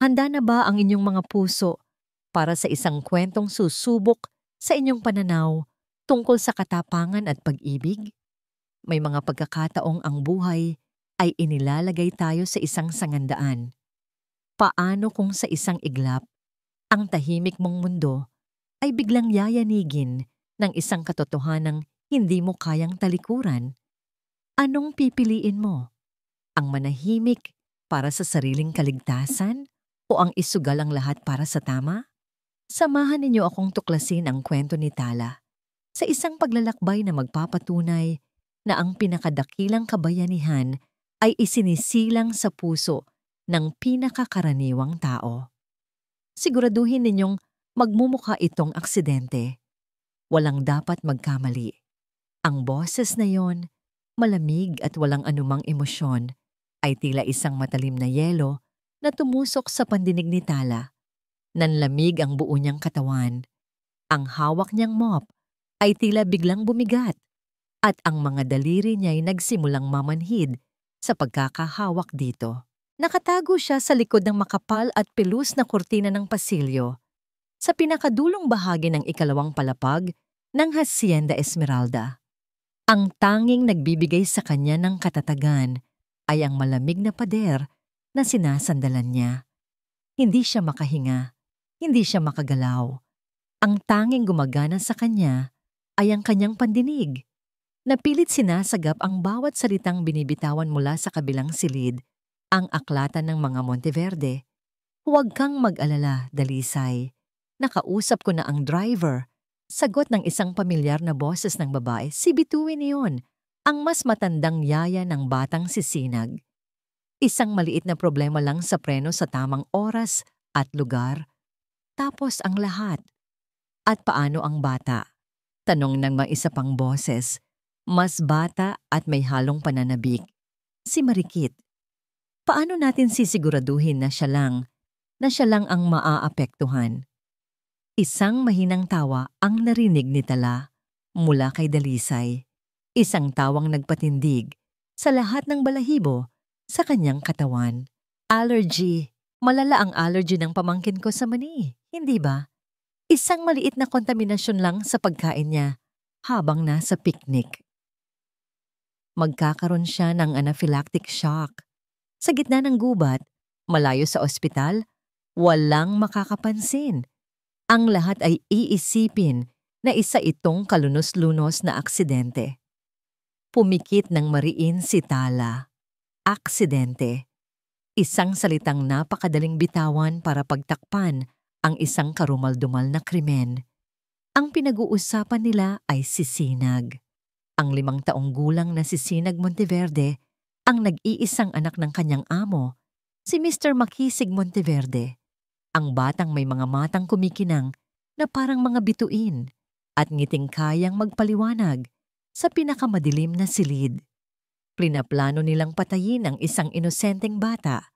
Handa na ba ang inyong mga puso para sa isang kwentong susubok sa inyong pananaw tungkol sa katapangan at pag-ibig? May mga pagkakataong ang buhay ay inilalagay tayo sa isang sangandaan. Paano kung sa isang iglap, ang tahimik mong mundo ay biglang yayanigin ng isang katotohanang hindi mo kayang talikuran? Anong pipiliin mo? Ang manahimik para sa sariling kaligtasan o ang isugal ang lahat para sa tama? Samahan ninyo akong tuklasin ang kwento ni Tala sa isang paglalakbay na magpapatunay na ang pinakadakilang kabayanihan ay isinisilang sa puso ng pinakakaraniwang tao. Siguraduhin ninyong magmumukha itong aksidente. Walang dapat magkamali. Ang boses na yon, malamig at walang anumang emosyon, ay tila isang matalim na yelo na tumusok sa pandinig ni Tala. Nanlamig ang buo niyang katawan. Ang hawak niyang mop ay tila biglang bumigat at ang mga daliri niya ay nagsimulang mamanhid sa pagkakahawak dito. Nakatago siya sa likod ng makapal at pilus na kurtina ng pasilyo sa pinakadulong bahagi ng ikalawang palapag ng Hacienda Esmeralda. Ang tanging nagbibigay sa kanya ng katatagan ay ang malamig na pader na sinasandalan niya. Hindi siya makahinga, hindi siya makagalaw. Ang tanging gumagana sa kanya ay ang kanyang pandinig. Napilit sinasagap ang bawat salitang binibitawan mula sa kabilang silid, ang aklatan ng mga Monteverde. Huwag kang mag-alala, Dalisay. Nakausap ko na ang driver. Sagot ng isang pamilyar na boses ng babae, si Bituin iyon, ang mas matandang yaya ng batang sisinag. Isang maliit na problema lang sa preno sa tamang oras at lugar. Tapos ang lahat. At paano ang bata? Tanong ng mga isa pang boses. Mas bata at may halong pananabik. Si Marikit. Paano natin sisiguraduhin na siya lang ang maaapektuhan? Isang mahinang tawa ang narinig ni Tala mula kay Dalisay. Isang tawang nagpatindig sa lahat ng balahibo sa kanyang katawan. Allergy. Malala ang allergy ng pamangkin ko sa mani, hindi ba? Isang maliit na kontaminasyon lang sa pagkain niya habang nasa picnic. Magkakaroon siya ng anaphylactic shock. Sa gitna ng gubat, malayo sa ospital, walang makakapansin. Ang lahat ay iisipin na isa itong kalunos-lunos na aksidente. Pumikit ng mariin si Tala. Aksidente. Isang salitang napakadaling bitawan para pagtakpan ang isang karumal-dumal na krimen. Ang pinag-uusapan nila ay si Sinag. Ang 5 taong gulang na si Sinag Monteverde, ang nag-iisang anak ng kanyang amo, si Mr. Makisig Monteverde. Ang batang may mga matang kumikinang na parang mga bituin at ngiting kayang magpaliwanag sa pinakamadilim na silid. Plinaplano nilang patayin ang isang inosenteng bata,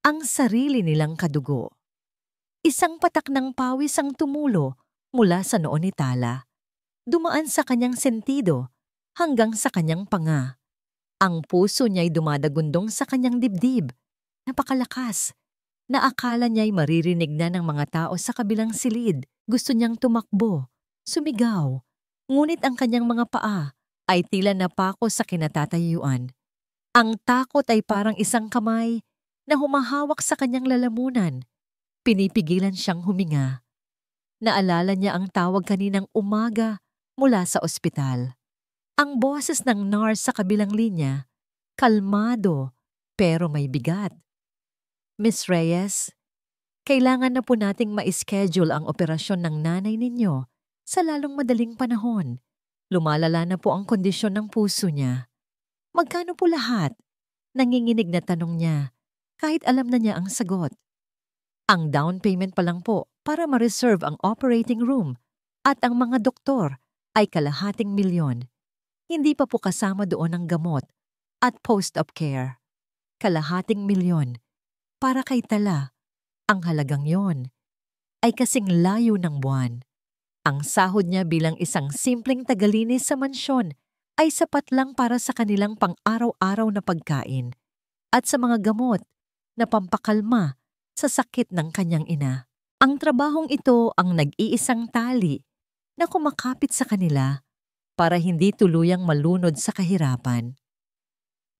ang sarili nilang kadugo. Isang patak ng pawis ang tumulo mula sa noo ni Tala. Dumaan sa kanyang sentido hanggang sa kanyang panga. Ang puso niya'y dumadagundong sa kanyang dibdib. Napakalakas. Naakala niya'y maririnig na ng mga tao sa kabilang silid. Gusto niyang tumakbo, sumigaw. Ngunit ang kanyang mga paa ay tila napako sa kinatatayuan. Ang takot ay parang isang kamay na humahawak sa kanyang lalamunan. Pinipigilan siyang huminga. Naalala niya ang tawag kaninang umaga mula sa ospital. Ang boses ng nurse sa kabilang linya, kalmado pero may bigat. Miss Reyes, kailangan na po nating ma-schedule ang operasyon ng nanay ninyo sa lalong madaling panahon. Lumalala na po ang kondisyon ng puso niya. Magkano po lahat? Nanginginig na tanong niya, kahit alam na niya ang sagot. Ang down payment pa lang po para ma-reserve ang operating room at ang mga doktor ay ₱250,000. Hindi pa po kasama doon ang gamot at post-op care. ₱250,000. Para kay Tala, ang halagang yon ay kasing layo ng buwan. Ang sahod niya bilang isang simpleng tagalinis sa mansyon ay sapat lang para sa kanilang pang-araw-araw na pagkain at sa mga gamot na pampakalma sa sakit ng kanyang ina. Ang trabahong ito ang nag-iisang tali na kumakapit sa kanila para hindi tuluyang malunod sa kahirapan.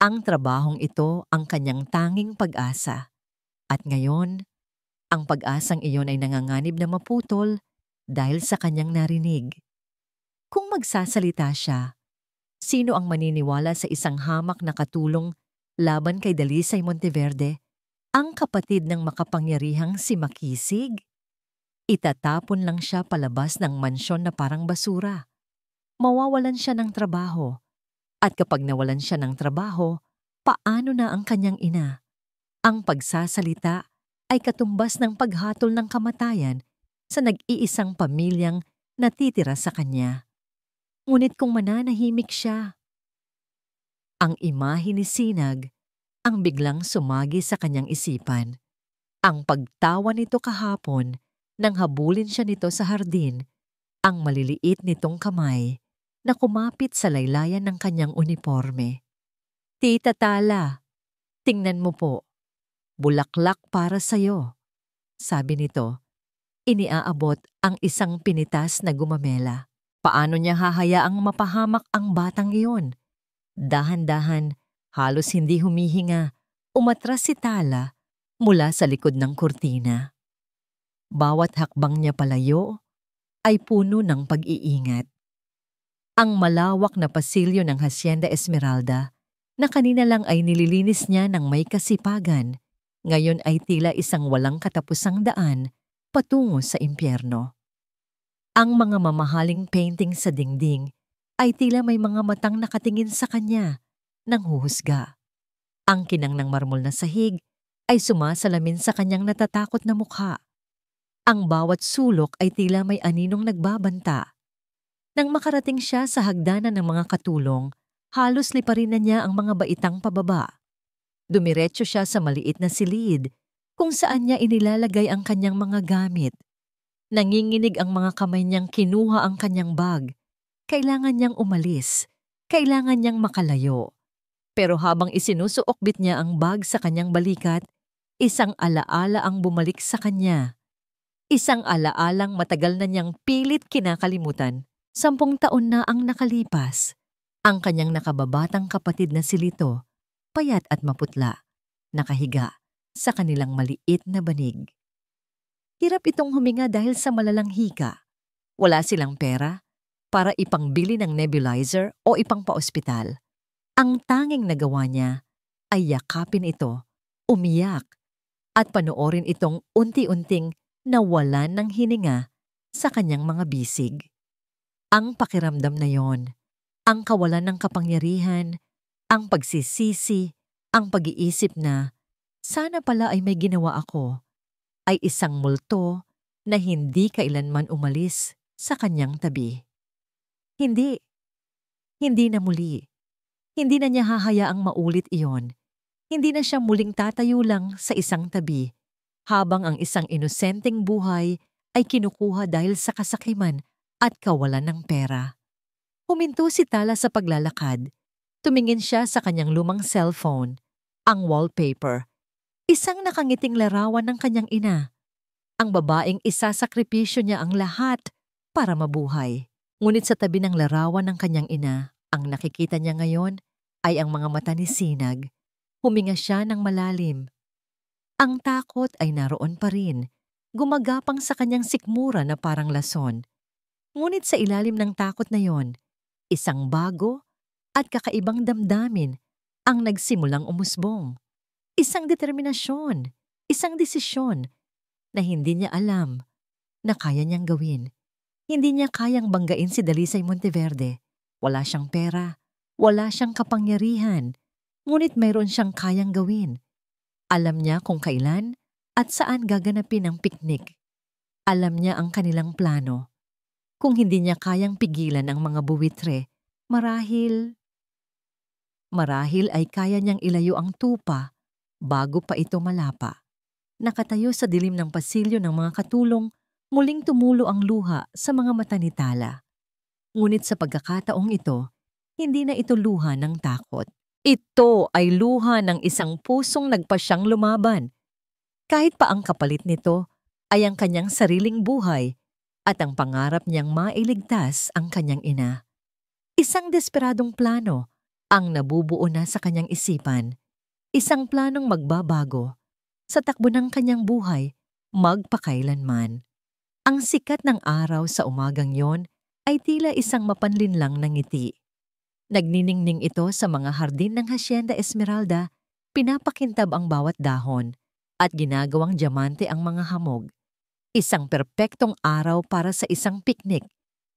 Ang trabahong ito ang kanyang tanging pag-asa. At ngayon, ang pag-asang iyon ay nanganganib na maputol dahil sa kanyang narinig. Kung magsasalita siya, sino ang maniniwala sa isang hamak na katulong laban kay Dalisay Monteverde, ang kapatid ng makapangyarihang si Makisig? Itatapon lang siya palabas ng mansyon na parang basura. Mawawalan siya ng trabaho. At kapag nawalan siya ng trabaho, paano na ang kanyang ina? Ang pagsasalita ay katumbas ng paghatol ng kamatayan sa nag-iisang pamilyang natitira sa kanya. Ngunit kung mananahimik siya, ang imahe ni Sinag ang biglang sumagi sa kanyang isipan. Ang pagtawa nito kahapon nang habulin siya nito sa hardin, ang maliliit nitong kamay na kumapit sa laylayan ng kanyang uniforme. "Tita Tala, tingnan mo po, bulaklak para sa'yo," sabi nito. Iniaabot ang isang pinitas na gumamela. Paano niya hahayaang mapahamak ang batang iyon? Dahan-dahan, halos hindi humihinga, umatras si Tala mula sa likod ng kurtina. Bawat hakbang niya palayo ay puno ng pag-iingat. Ang malawak na pasilyo ng Hacienda Esmeralda na kanina lang ay nililinis niya ng may kasipagan, ngayon ay tila isang walang katapusang daan patungo sa impyerno. Ang mga mamahaling painting sa dingding ay tila may mga matang nakatingin sa kanya nang huhusga. Ang kinang ng marmol na sahig ay sumasalamin sa kanyang natatakot na mukha. Ang bawat sulok ay tila may aninong nagbabanta. Nang makarating siya sa hagdanan ng mga katulong, halos liparin na niya ang mga baitang pababa. Dumiretso siya sa maliit na silid kung saan niya inilalagay ang kanyang mga gamit. Nanginginig ang mga kamay niyang kinuha ang kanyang bag. Kailangan niyang umalis. Kailangan niyang makalayo. Pero habang isinusuokbit niya ang bag sa kanyang balikat, isang alaala ang bumalik sa kanya. Isang alaalang matagal na niyang pilit kinakalimutan. 10 taon na ang nakalipas. Ang kanyang nakababatang kapatid na si Lito, payat at maputla, nakahiga sa kanilang maliit na banig. Hirap itong huminga dahil sa malalang hika. Wala silang pera para ipangbili ng nebulizer o ipangpa-ospital. Ang tanging nagawa niya ay yakapin ito, umiyak, at panoorin itong unti-unting nawalan ng hininga sa kanyang mga bisig. Ang pakiramdam na yon, ang kawalan ng kapangyarihan, ang pagsisisi, ang pag-iisip na, sana pala ay may ginawa ako, ay isang multo na hindi kailanman umalis sa kanyang tabi. Hindi na muli. Hindi na niya hahayaang maulit iyon. Hindi na siya muling tatayo lang sa isang tabi, habang ang isang inosenteng buhay ay kinukuha dahil sa kasakiman at kawalan ng pera. Huminto si Tala sa paglalakad. Tumingin siya sa kanyang lumang cellphone, ang wallpaper. Isang nakangiting larawan ng kanyang ina. Ang babaeng isasakripisyo niya ang lahat para mabuhay. Ngunit sa tabi ng larawan ng kanyang ina, ang nakikita niya ngayon ay ang mga mata ni Sinag. Huminga siya ng malalim. Ang takot ay naroon pa rin, gumagapang sa kanyang sikmura na parang lason. Ngunit sa ilalim ng takot na yon, isang bago at kakaibang damdamin ang nagsimulang umusbong. Isang determinasyon, isang desisyon na hindi niya alam na kaya niyang gawin. Hindi niya kayang banggain si Dalisay Monteverde. Wala siyang pera, wala siyang kapangyarihan, ngunit mayroon siyang kayang gawin. Alam niya kung kailan at saan gaganapin ang piknik. Alam niya ang kanilang plano. Kung hindi niya kayang pigilan ang mga buwitre, marahil ay kaya niyang ilayo ang tupa bago pa ito malapa. Nakatayo sa dilim ng pasilyo ng mga katulong, muling tumulo ang luha sa mga mata ni Tala. Ngunit sa pagkakataong ito, hindi na ito luha ng takot. Ito ay luha ng isang pusong nagpasyang lumaban. Kahit pa ang kapalit nito ay ang kanyang sariling buhay at ang pangarap niyang mailigtas ang kanyang ina. Isang desperadong plano ang nabubuo na sa kanyang isipan. Isang planong magbabago sa takbo ng kanyang buhay magpakailanman. Ang sikat ng araw sa umagang yon ay tila isang mapanlinlang na ngiti. Nagniningning ito sa mga hardin ng Hacienda Esmeralda, pinapakintab ang bawat dahon at ginagawang diamante ang mga hamog. Isang perpektong araw para sa isang piknik,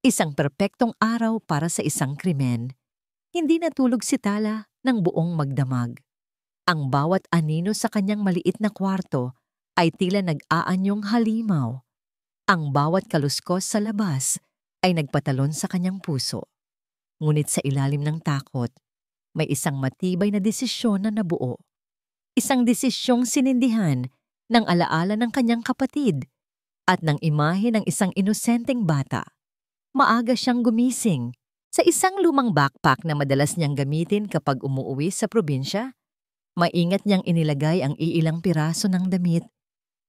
isang perpektong araw para sa isang krimen. Hindi natulog si Tala ng buong magdamag. Ang bawat anino sa kanyang maliit na kwarto ay tila nag-aanyong halimaw. Ang bawat kaluskos sa labas ay nagpatalon sa kanyang puso. Ngunit sa ilalim ng takot, may isang matibay na desisyon na nabuo. Isang desisyong sinindihan ng alaala ng kanyang kapatid at ng imahe ng isang inosenteng bata. Maaga siyang gumising sa isang lumang backpack na madalas niyang gamitin kapag umuuwi sa probinsya. Maingat niyang inilagay ang iilang piraso ng damit,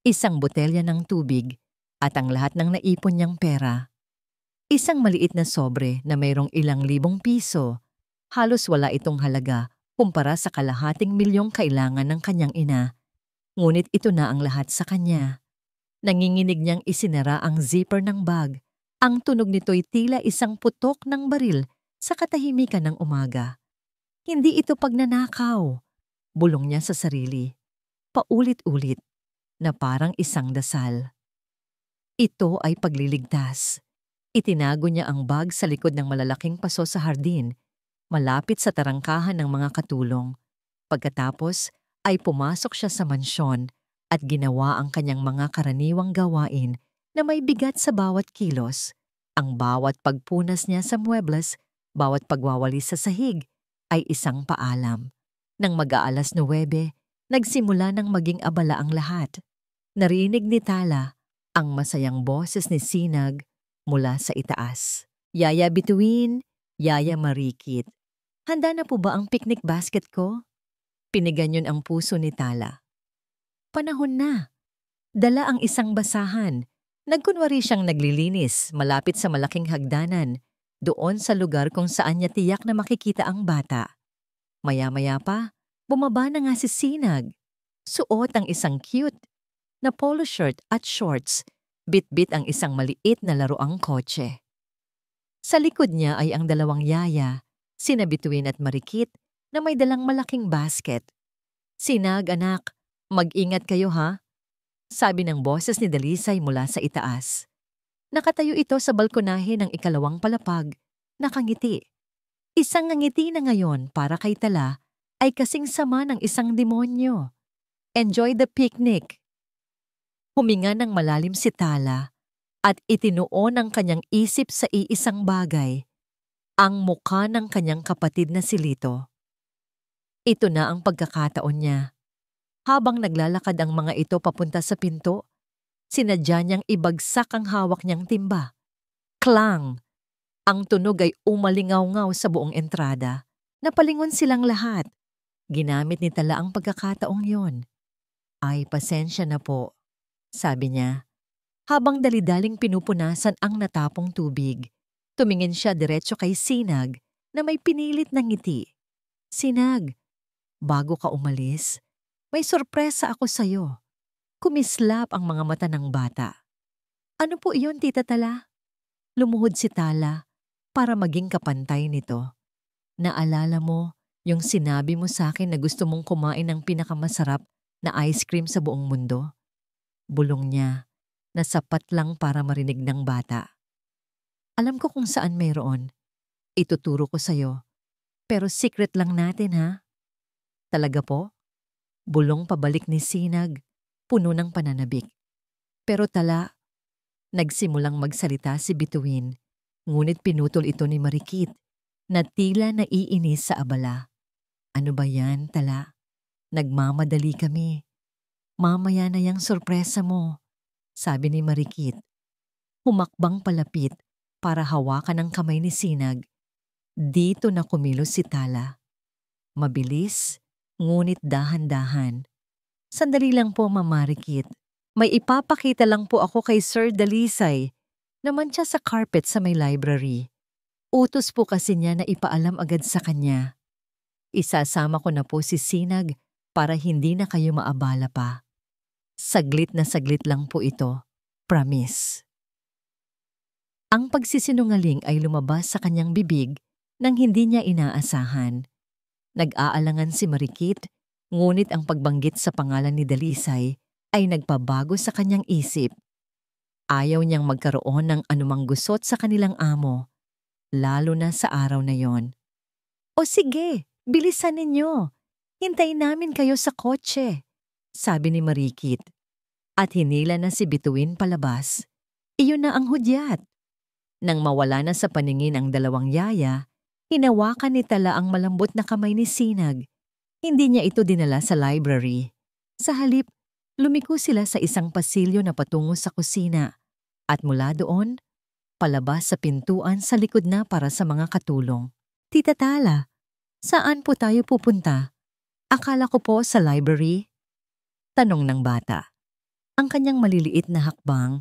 isang botelya ng tubig, at ang lahat ng naipon niyang pera. Isang maliit na sobre na mayroong ilang libong piso. Halos wala itong halaga kumpara sa kalahating milyong kailangan ng kanyang ina. Ngunit ito na ang lahat sa kanya. Nanginginig niyang isinara ang zipper ng bag. Ang tunog nito'y tila isang putok ng baril sa katahimikan ng umaga. Hindi ito pagnanakaw. Bulong niya sa sarili. Paulit-ulit na parang isang dasal. Ito ay pagliligtas. Itinago niya ang bag sa likod ng malalaking paso sa hardin, malapit sa tarangkahan ng mga katulong. Pagkatapos ay pumasok siya sa mansyon at ginawa ang kanyang mga karaniwang gawain na may bigat sa bawat kilos. Ang bawat pagpunas niya sa muebles, bawat pagwawalis sa sahig ay isang paalam. Nang mag-aalas 9, nagsimula ng maging abala ang lahat. Narinig ni Tala ang masayang boses ni Sinag mula sa itaas. Yaya Bituin, Yaya Marikit, handa na po ba ang picnic basket ko? Piniganyon ang puso ni Tala. Panahon na. Dala ang isang basahan. Nagkunwari siyang naglilinis malapit sa malaking hagdanan, doon sa lugar kung saan niya tiyak na makikita ang bata. Maya-maya pa, bumaba na nga si Sinag. Suot ang isang cute na polo shirt at shorts, bit-bit ang isang maliit na laruang kotse. Sa likod niya ay ang dalawang yaya, sina Bituin at Marikit, na may dalang malaking basket. Sinag, anak, mag-ingat kayo ha? Sabi ng boses ni Dalisay mula sa itaas. Nakatayo ito sa balkonahe ng ikalawang palapag, nakangiti. Isang ngiti na ngayon para kay Tala ay kasing sama ng isang demonyo. Enjoy the picnic. Huminga ng malalim si Tala at itinuon ang kanyang isip sa iisang bagay, ang mukha ng kanyang kapatid na si Lito. Ito na ang pagkakataon niya. Habang naglalakad ang mga ito papunta sa pinto, sinadya niyang ibagsak ang hawak niyang timba. Klang! Ang tunog ay umalingaw-ngaw sa buong entrada. Napalingon silang lahat. Ginamit ni Tala ang pagkakataong yon. Ay, pasensya na po, sabi niya. Habang dalidaling pinupunasan ang natapong tubig, tumingin siya diretso kay Sinag na may pinilit na ngiti. Sinag, bago ka umalis, may sorpresa ako sa'yo. Kumislap ang mga mata ng bata. Ano po iyon, Tita Tala? Lumuhod si Tala para maging kapantay nito. Naalala mo yung sinabi mo sa akin na gusto mong kumain ng pinakamasarap na ice cream sa buong mundo? Bulong niya na sapat lang para marinig ng bata. Alam ko kung saan mayroon. Ituturo ko sa'yo. Pero secret lang natin ha? Talaga po? Bulong pabalik ni Sinag, puno ng pananabik. Pero Tala, nagsimulang magsalita si Bituin, ngunit pinutol ito ni Marikit na tila naiinis sa abala. Ano ba yan, Tala? Nagmamadali kami. Mamaya na yang sorpresa mo, sabi ni Marikit. Humakbang palapit para hawakan ang kamay ni Sinag. Dito na kumilos si Tala. Mabilis, ngunit dahan-dahan. Sandali lang po, Ma'am Marikit. May ipapakita lang po ako kay Sir Dalisay naman siya sa carpet sa may library. Utos po kasi niya na ipaalam agad sa kanya. Isasama ko na po si Sinag para hindi na kayo maabala pa. Saglit na saglit lang po ito. Promise. Ang pagsisinungaling ay lumabas sa kanyang bibig nang hindi niya inaasahan. Nag-aalangan si Marikit, ngunit ang pagbanggit sa pangalan ni Dalisay ay nagpabago sa kanyang isip. Ayaw niyang magkaroon ng anumang gusot sa kanilang amo, lalo na sa araw na yon. O sige, bilisan ninyo. Hintayin namin kayo sa kotse, sabi ni Marikit. At hinila na si Bituin palabas. Iyon na ang hudyat. Nang mawala na sa paningin ang dalawang yaya, hinawakan ni Tala ang malambot na kamay ni Sinag. Hindi niya ito dinala sa library. Sa halip, lumiko sila sa isang pasilyo na patungo sa kusina. At mula doon, palabas sa pintuan sa likod na para sa mga katulong. Tita Tala, saan po tayo pupunta? Akala ko po sa library. Tanong ng bata. Ang kanyang maliliit na hakbang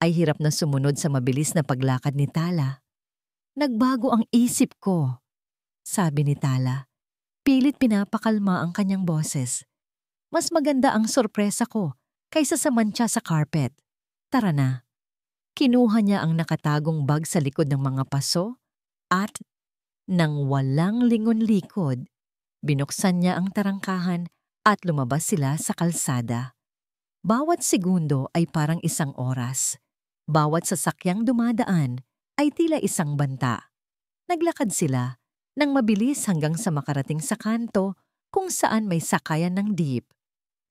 ay hirap na sumunod sa mabilis na paglakad ni Tala. Nagbago ang isip ko, sabi ni Tala. Pilit pinapakalma ang kanyang boses. Mas maganda ang sorpresa ko kaysa sa mantsa sa carpet. Tara na. Kinuha niya ang nakatagong bag sa likod ng mga paso at nang walang lingon-likod, binuksan niya ang tarangkahan at lumabas sila sa kalsada. Bawat segundo ay parang isang oras. Bawat sasakyang dumadaan ay tila isang banta. Naglakad sila nang mabilis hanggang sa makarating sa kanto kung saan may sakayan ng jeep.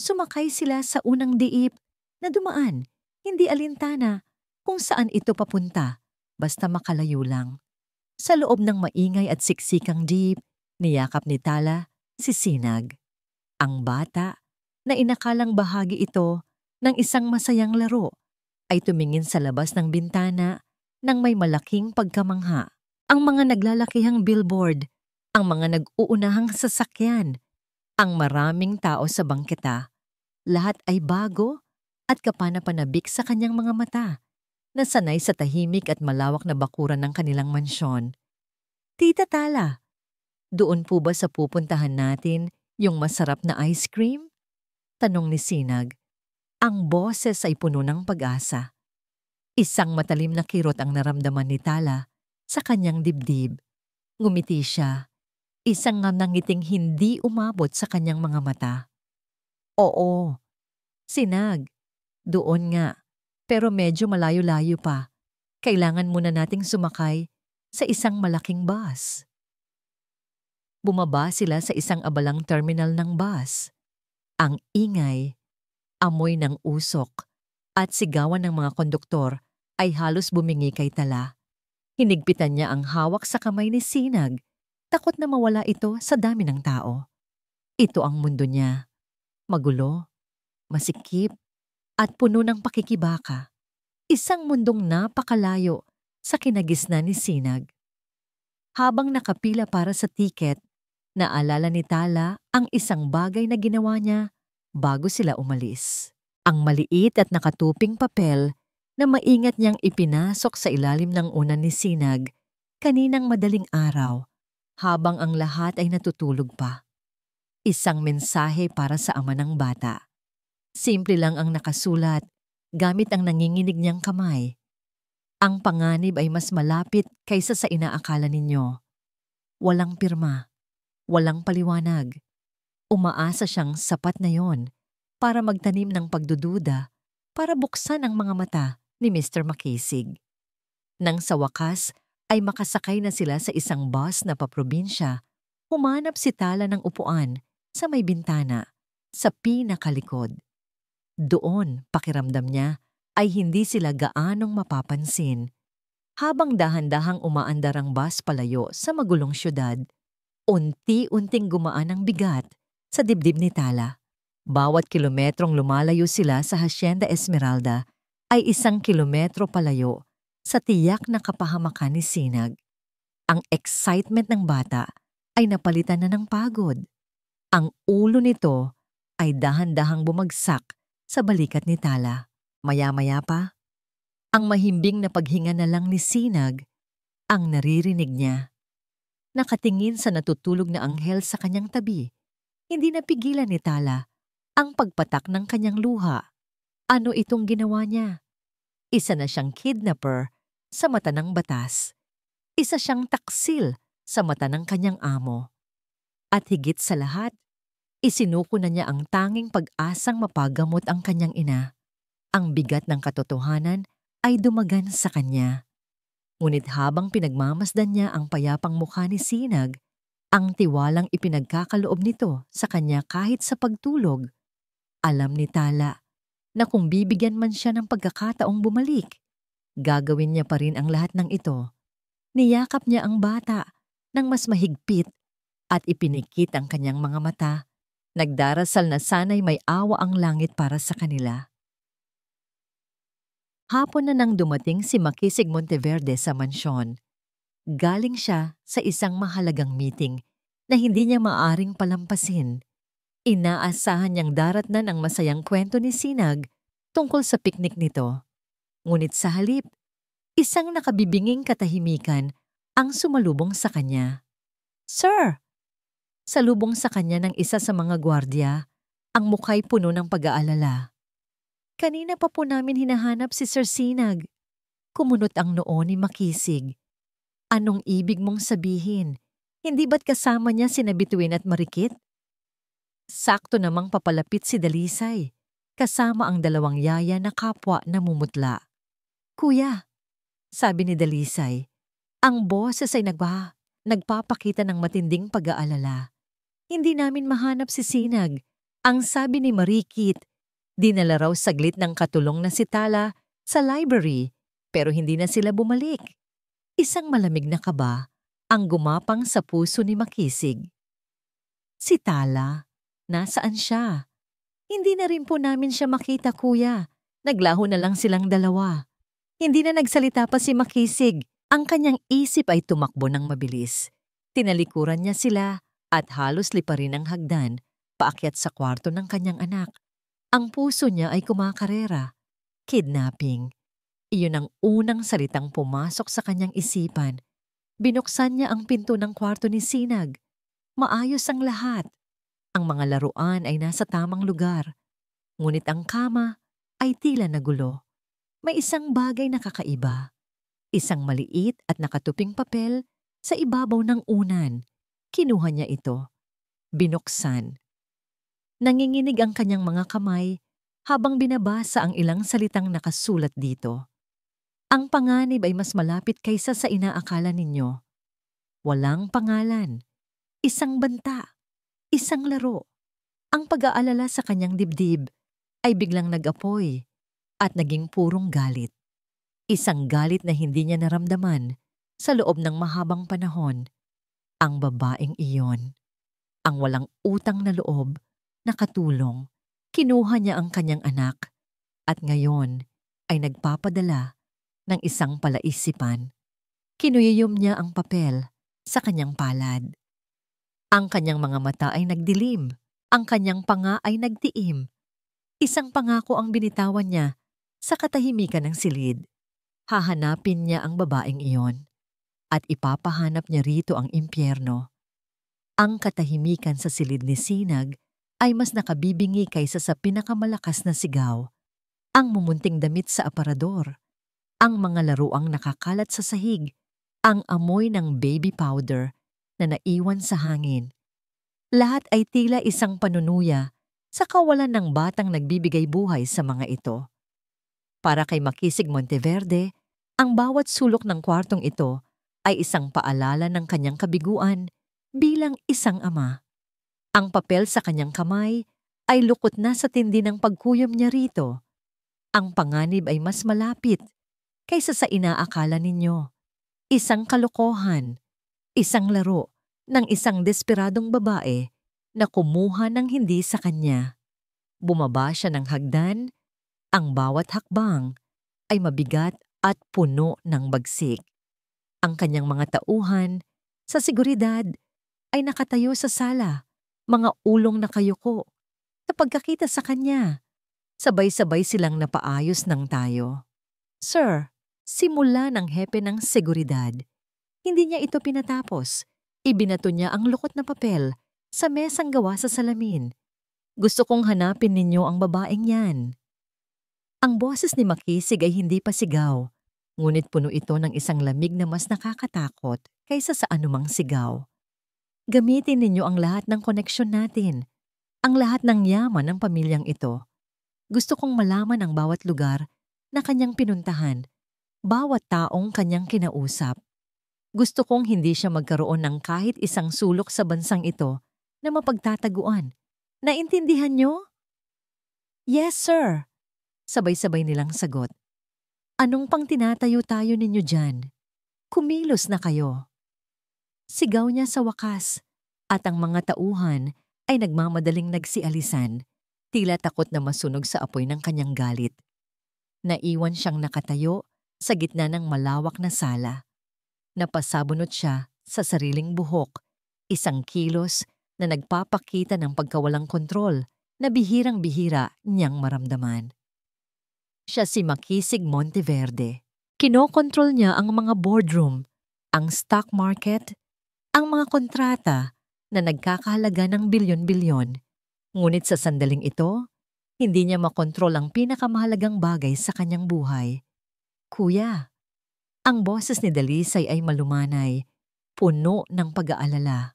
Sumakay sila sa unang diip na dumaan, hindi alintana kung saan ito papunta, basta makalayo lang. Sa loob ng maingay at siksikang jeep, niyakap ni Tala si Sinag. Ang bata, na inakalang bahagi ito ng isang masayang laro, ay tumingin sa labas ng bintana nang may malaking pagkamangha. Ang mga naglalakihang billboard, ang mga nag-uunahang sasakyan, ang maraming tao sa bangketa. Lahat ay bago at kapanapanabik sa kanyang mga mata, na sanay sa tahimik at malawak na bakuran ng kanilang mansyon. Tita Tala, doon po ba sa pupuntahan natin yung masarap na ice cream? Tanong ni Sinag. Ang boses ay puno ng pag-asa. Isang matalim na kirot ang naramdaman ni Tala sa kanyang dibdib. Ngumiti siya, isang ngiting hindi umabot sa kanyang mga mata. Oo, Sinag, doon nga, pero medyo malayo-layo pa. Kailangan muna nating sumakay sa isang malaking bus. Bumaba sila sa isang abalang terminal ng bus. Ang ingay, amoy ng usok, at sigawan ng mga konduktor ay halos bumingi kay Tala. Hinigpitan niya ang hawak sa kamay ni Sinag, takot na mawala ito sa dami ng tao. Ito ang mundo niya. Magulo, masikip, at puno ng pakikibaka. Isang mundong napakalayo sa kinagisnan ni Sinag. Habang nakapila para sa tiket, naalala ni Tala ang isang bagay na ginawa niya bago sila umalis. Ang maliit at nakatuping papel na maingat niyang ipinasok sa ilalim ng unan ni Sinag kaninang madaling araw habang ang lahat ay natutulog pa. Isang mensahe para sa ama ng bata. Simple lang ang nakasulat gamit ang nanginginig niyang kamay. Ang panganib ay mas malapit kaysa sa inaakala ninyo. Walang pirma, walang paliwanag. Umaasa siyang sapat na yon para magtanim ng pagdududa, para buksan ang mga mata ni Mr. Makisig. Nang sa wakas ay makasakay na sila sa isang bus na paprobinsya, humanap si Tala ng upuan sa may bintana, sa pinakalikod. Doon, pakiramdam niya, ay hindi sila gaanong mapapansin. Habang dahan-dahang umaandar ang bus palayo sa magulong syudad, unti-unting gumaan ang bigat sa dibdib ni Tala. Bawat kilometrong lumalayo sila sa Hacienda Esmeralda ay 1 kilometro palayo sa tiyak na kapahamakan ni Sinag. Ang excitement ng bata ay napalitan na ng pagod. Ang ulo nito ay dahan-dahang bumagsak sa balikat ni Tala. Maya-maya pa, ang mahimbing na paghinga na lang ni Sinag ang naririnig niya. Nakatingin sa natutulog na anghel sa kanyang tabi, hindi napigilan ni Tala ang pagpatak ng kanyang luha. Ano itong ginawa niya? Isa na siyang kidnapper sa mata ng batas. Isa siyang taksil sa mata ng kanyang amo. At higit sa lahat, isinuko na niya ang tanging pag-asang mapagamot ang kanyang ina. Ang bigat ng katotohanan ay dumagan sa kanya. Ngunit habang pinagmamasdan niya ang payapang mukha ni Sinag, ang tiwalang ipinagkakaloob nito sa kanya kahit sa pagtulog, alam ni Tala na kung bibigyan man siya ng pagkakataong bumalik, gagawin niya pa rin ang lahat ng ito. Niyakap niya ang bata ng mas mahigpit at ipinikit ang kanyang mga mata. Nagdarasal na sana'y may awa ang langit para sa kanila. Hapon na nang dumating si Makisig Monteverde sa mansyon. Galing siya sa isang mahalagang meeting na hindi niya maaring palampasin. Inaasahan niyang daratnan ang masayang kwento ni Sinag tungkol sa piknik nito. Ngunit sa halip, isang nakabibinging katahimikan ang sumalubong sa kanya. "Sir!" Salubong sa kanya ng isa sa mga gwardiya, ang mukha'y puno ng pag-aalala. "Kanina pa po namin hinahanap si Sir Sinag." Kumunot ang noo ni Makisig. "Anong ibig mong sabihin? Hindi ba't kasama niya sina Bituin at Marikit?" Sakto namang papalapit si Dalisay, kasama ang dalawang yaya na kapwa namumutla. "Kuya," sabi ni Dalisay, "ang boses ay nagpapakita ng matinding pag-aalala. Hindi namin mahanap si Sinag. Ang sabi ni Marikit, dinala raw saglit ng katulong na si Tala sa library, pero hindi na sila bumalik." Isang malamig na kaba ang gumapang sa puso ni Makisig. "Si Tala, nasaan siya?" "Hindi na rin po namin siya makita, kuya. Naglaho na lang silang dalawa." Hindi na nagsalita pa si Makisig. Ang kanyang isip ay tumakbo ng mabilis. Tinalikuran niya sila at halos liparin ang hagdan paakyat sa kwarto ng kanyang anak. Ang puso niya ay kumakarera. Kidnapping. Iyon ang unang salitang pumasok sa kanyang isipan. Binuksan niya ang pinto ng kwarto ni Sinag. Maayos ang lahat. Ang mga laruan ay nasa tamang lugar. Ngunit ang kama ay tila nagulo. May isang bagay na kakaiba. Isang maliit at nakatuping papel sa ibabaw ng unan. Kinuha niya ito. Binuksan. Nanginginig ang kanyang mga kamay habang binabasa ang ilang salitang nakasulat dito. "Ang panganib ay mas malapit kaysa sa inaakala ninyo. Walang pangalan. Isang banta. Isang laro." Ang pag-aalala sa kanyang dibdib ay biglang nag-apoy at naging purong galit. Isang galit na hindi niya naramdaman sa loob ng mahabang panahon. Ang babaeng iyon, ang walang utang na loob, nakatulong, kinuha niya ang kanyang anak at ngayon ay nagpapadala ng isang palaisipan. Kinuyuyom niya ang papel sa kanyang palad. Ang kanyang mga mata ay nagdilim, ang kanyang panga ay nagtiim. Isang pangako ang binitawan niya sa katahimikan ng silid. Hahanapin niya ang babaeng iyon at ipapahanap niya rito ang impyerno. Ang katahimikan sa silid ni Sinag ay mas nakabibingi kaysa sa pinakamalakas na sigaw. Ang mumunting damit sa aparador, ang mga laruang nakakalat sa sahig, ang amoy ng baby powder na naiwan sa hangin. Lahat ay tila isang panunuya sa kawalan ng batang nagbibigay buhay sa mga ito. Para kay Makisig Monteverde, ang bawat sulok ng kwartong ito ay isang paalala ng kanyang kabiguan bilang isang ama. Ang papel sa kanyang kamay ay lukot na sa tindi ng pagkuyom niya rito. Ang panganib ay mas malapit kaysa sa inaakala ninyo. Isang kalokohan, isang laro ng isang desperadong babae na kumuha ng hindi sa kanya. Bumaba siya ng hagdan, ang bawat hakbang ay mabigat at puno ng bagsik. Ang kanyang mga tauhan, sa seguridad, ay nakatayo sa sala, mga ulong nakayuko. Sa pagkakita sa kanya, sabay-sabay silang napaayos ng tayo. Sir, simula ng hepe ng seguridad. Hindi niya ito pinatapos. Ibinato niya ang lukot na papel sa mesang gawa sa salamin. Gusto kong hanapin ninyo ang babaeng yan. Ang boses ni Makisig ay hindi pa sigaw, ngunit puno ito ng isang lamig na mas nakakatakot kaysa sa anumang sigaw. Gamitin ninyo ang lahat ng koneksyon natin, ang lahat ng yaman ng pamilyang ito. Gusto kong malaman ang bawat lugar na kanyang pinuntahan, bawat taong kanyang kinausap. Gusto kong hindi siya magkaroon ng kahit isang sulok sa bansang ito na mapagtataguan. Naintindihan niyo? Yes, sir. Sabay-sabay nilang sagot. Anong pang tinatayo-tayo ninyo dyan? Kumilos na kayo. Sigaw niya sa wakas, at ang mga tauhan ay nagmamadaling nagsialisan, tila takot na masunog sa apoy ng kanyang galit. Naiwan siyang nakatayo sa gitna ng malawak na sala. Napasabunot siya sa sariling buhok, isang kilos na nagpapakita ng pagkawalang kontrol na bihirang-bihira niyang maramdaman. Siya si Makisig Monteverde. Kinokontrol niya ang mga boardroom, ang stock market, ang mga kontrata na nagkakahalaga ng bilyon-bilyon. Ngunit sa sandaling ito, hindi niya makontrol ang pinakamahalagang bagay sa kanyang buhay. Kuya, ang boses ni Dalisay ay malumanay, puno ng pag-aalala.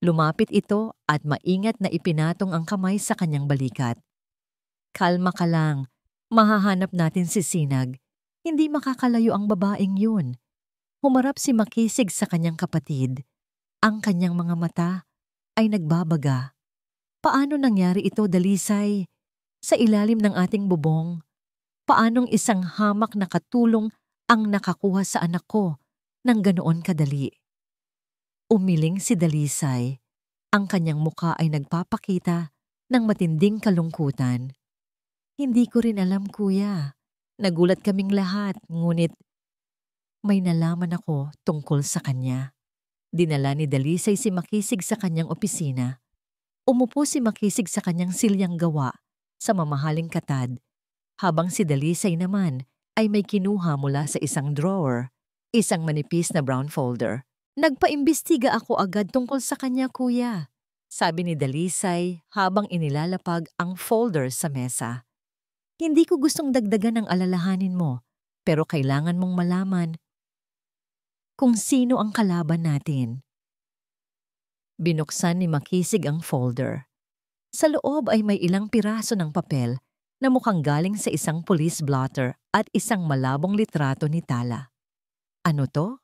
Lumapit ito at maingat na ipinatong ang kamay sa kanyang balikat. Kalma ka lang, mahahanap natin si Sinag. Hindi makakalayo ang babaeng yun. Humarap si Makisig sa kanyang kapatid. Ang kanyang mga mata ay nagbabaga. Paano nangyari ito, Dalisay? Sa ilalim ng ating bubong, paanong isang hamak na katulong ang nakakuha sa anak ko ng ganoon kadali? Umiling si Dalisay. Ang kanyang muka ay nagpapakita ng matinding kalungkutan. Hindi ko rin alam, kuya. Nagulat kaming lahat, ngunit may nalaman ako tungkol sa kanya. Dinala ni Dalisay si Makisig sa kanyang opisina. Umupo si Makisig sa kanyang silyang gawa sa mamahaling katad, habang si Dalisay naman ay may kinuha mula sa isang drawer, isang manipis na brown folder. Nagpaimbestiga ako agad tungkol sa kanya, kuya, sabi ni Dalisay habang inilalapag ang folder sa mesa. Hindi ko gustong dagdagan ang alalahanin mo, pero kailangan mong malaman kung sino ang kalaban natin. Binuksan ni Makisig ang folder. Sa loob ay may ilang piraso ng papel na mukhang galing sa isang police blotter at isang malabong litrato ni Tala. Ano to?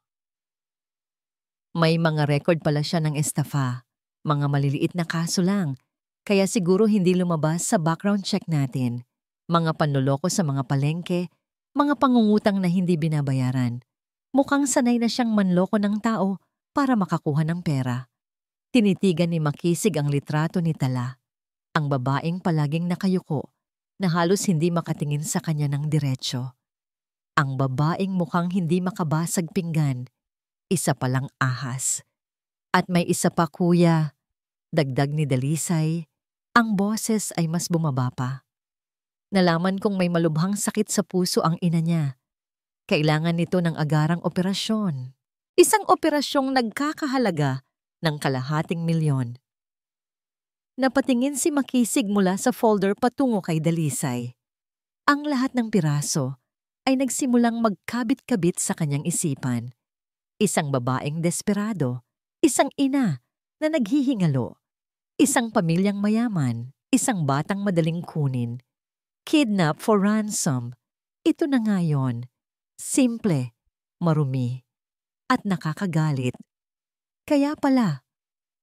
May mga record pala siya ng estafa, mga maliliit na kaso lang, kaya siguro hindi lumabas sa background check natin. Mga panloloko sa mga palengke, mga pangungutang na hindi binabayaran. Mukhang sanay na siyang manloko ng tao para makakuha ng pera. Tinitigan ni Makisig ang litrato ni Tala, ang babaeng palaging nakayuko na halos hindi makatingin sa kanya ng diretsyo. Ang babaeng mukhang hindi makabasag pinggan, isa palang ahas. At may isa pa, kuya, dagdag ni Dalisay, ang boses ay mas bumaba pa. Nalaman kong may malubhang sakit sa puso ang ina niya. Kailangan nito ng agarang operasyon. Isang operasyong nagkakahalaga ng ₱250,000. Napatingin si Makisig mula sa folder patungo kay Dalisay. Ang lahat ng piraso ay nagsimulang magkabit-kabit sa kanyang isipan. Isang babaeng desperado, isang ina na naghihingalo, isang pamilyang mayaman, isang batang madaling kunin. Kidnap for ransom. Ito na nga yun. Simple, marumi, at nakakagalit. Kaya pala,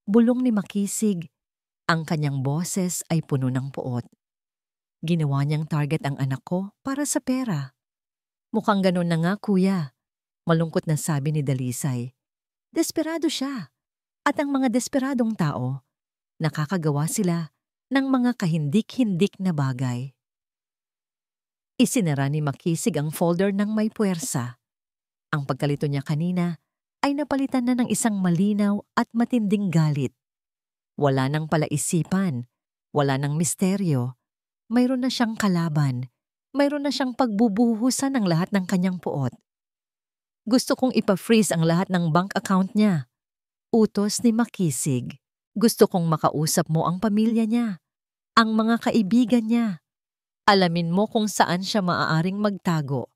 bulong ni Makisig, ang kanyang boses ay puno ng puot. Ginawa niyang target ang anak ko para sa pera. Mukhang ganun na nga, kuya, malungkot na sabi ni Dalisay. Desperado siya, at ang mga desperadong tao, nakakagawa sila ng mga kahindik-hindik na bagay. Isinara ni Makisig ang folder ng may puwersa. Ang pagkalito niya kanina ay napalitan na ng isang malinaw at matinding galit. Wala nang palaisipan, Wala ng misteryo. Mayroon na siyang kalaban. Mayroon na siyang pagbubuhusan ng lahat ng kanyang puot. Gusto kong ipa-freeze ang lahat ng bank account niya. Utos ni Makisig. Gusto kong makausap mo ang pamilya niya, ang mga kaibigan niya. Alamin mo kung saan siya maaaring magtago.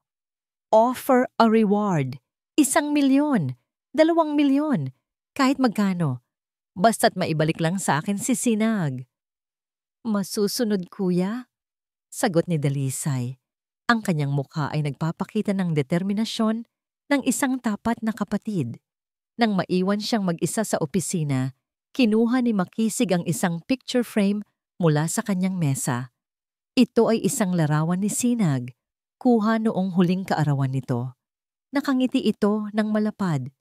Offer a reward. 1,000,000, 2,000,000, kahit magkano. Basta't maibalik lang sa akin si Sinag. Masusunod, kuya? Sagot ni Dalisay. Ang kanyang mukha ay nagpapakita ng determinasyon ng isang tapat na kapatid. Nang maiwan siyang mag-isa sa opisina, kinuha ni Makisig ang isang picture frame mula sa kanyang mesa. Ito ay isang larawan ni Sinag, kuha noong huling kaarawan nito. Nakangiti ito ng malapad.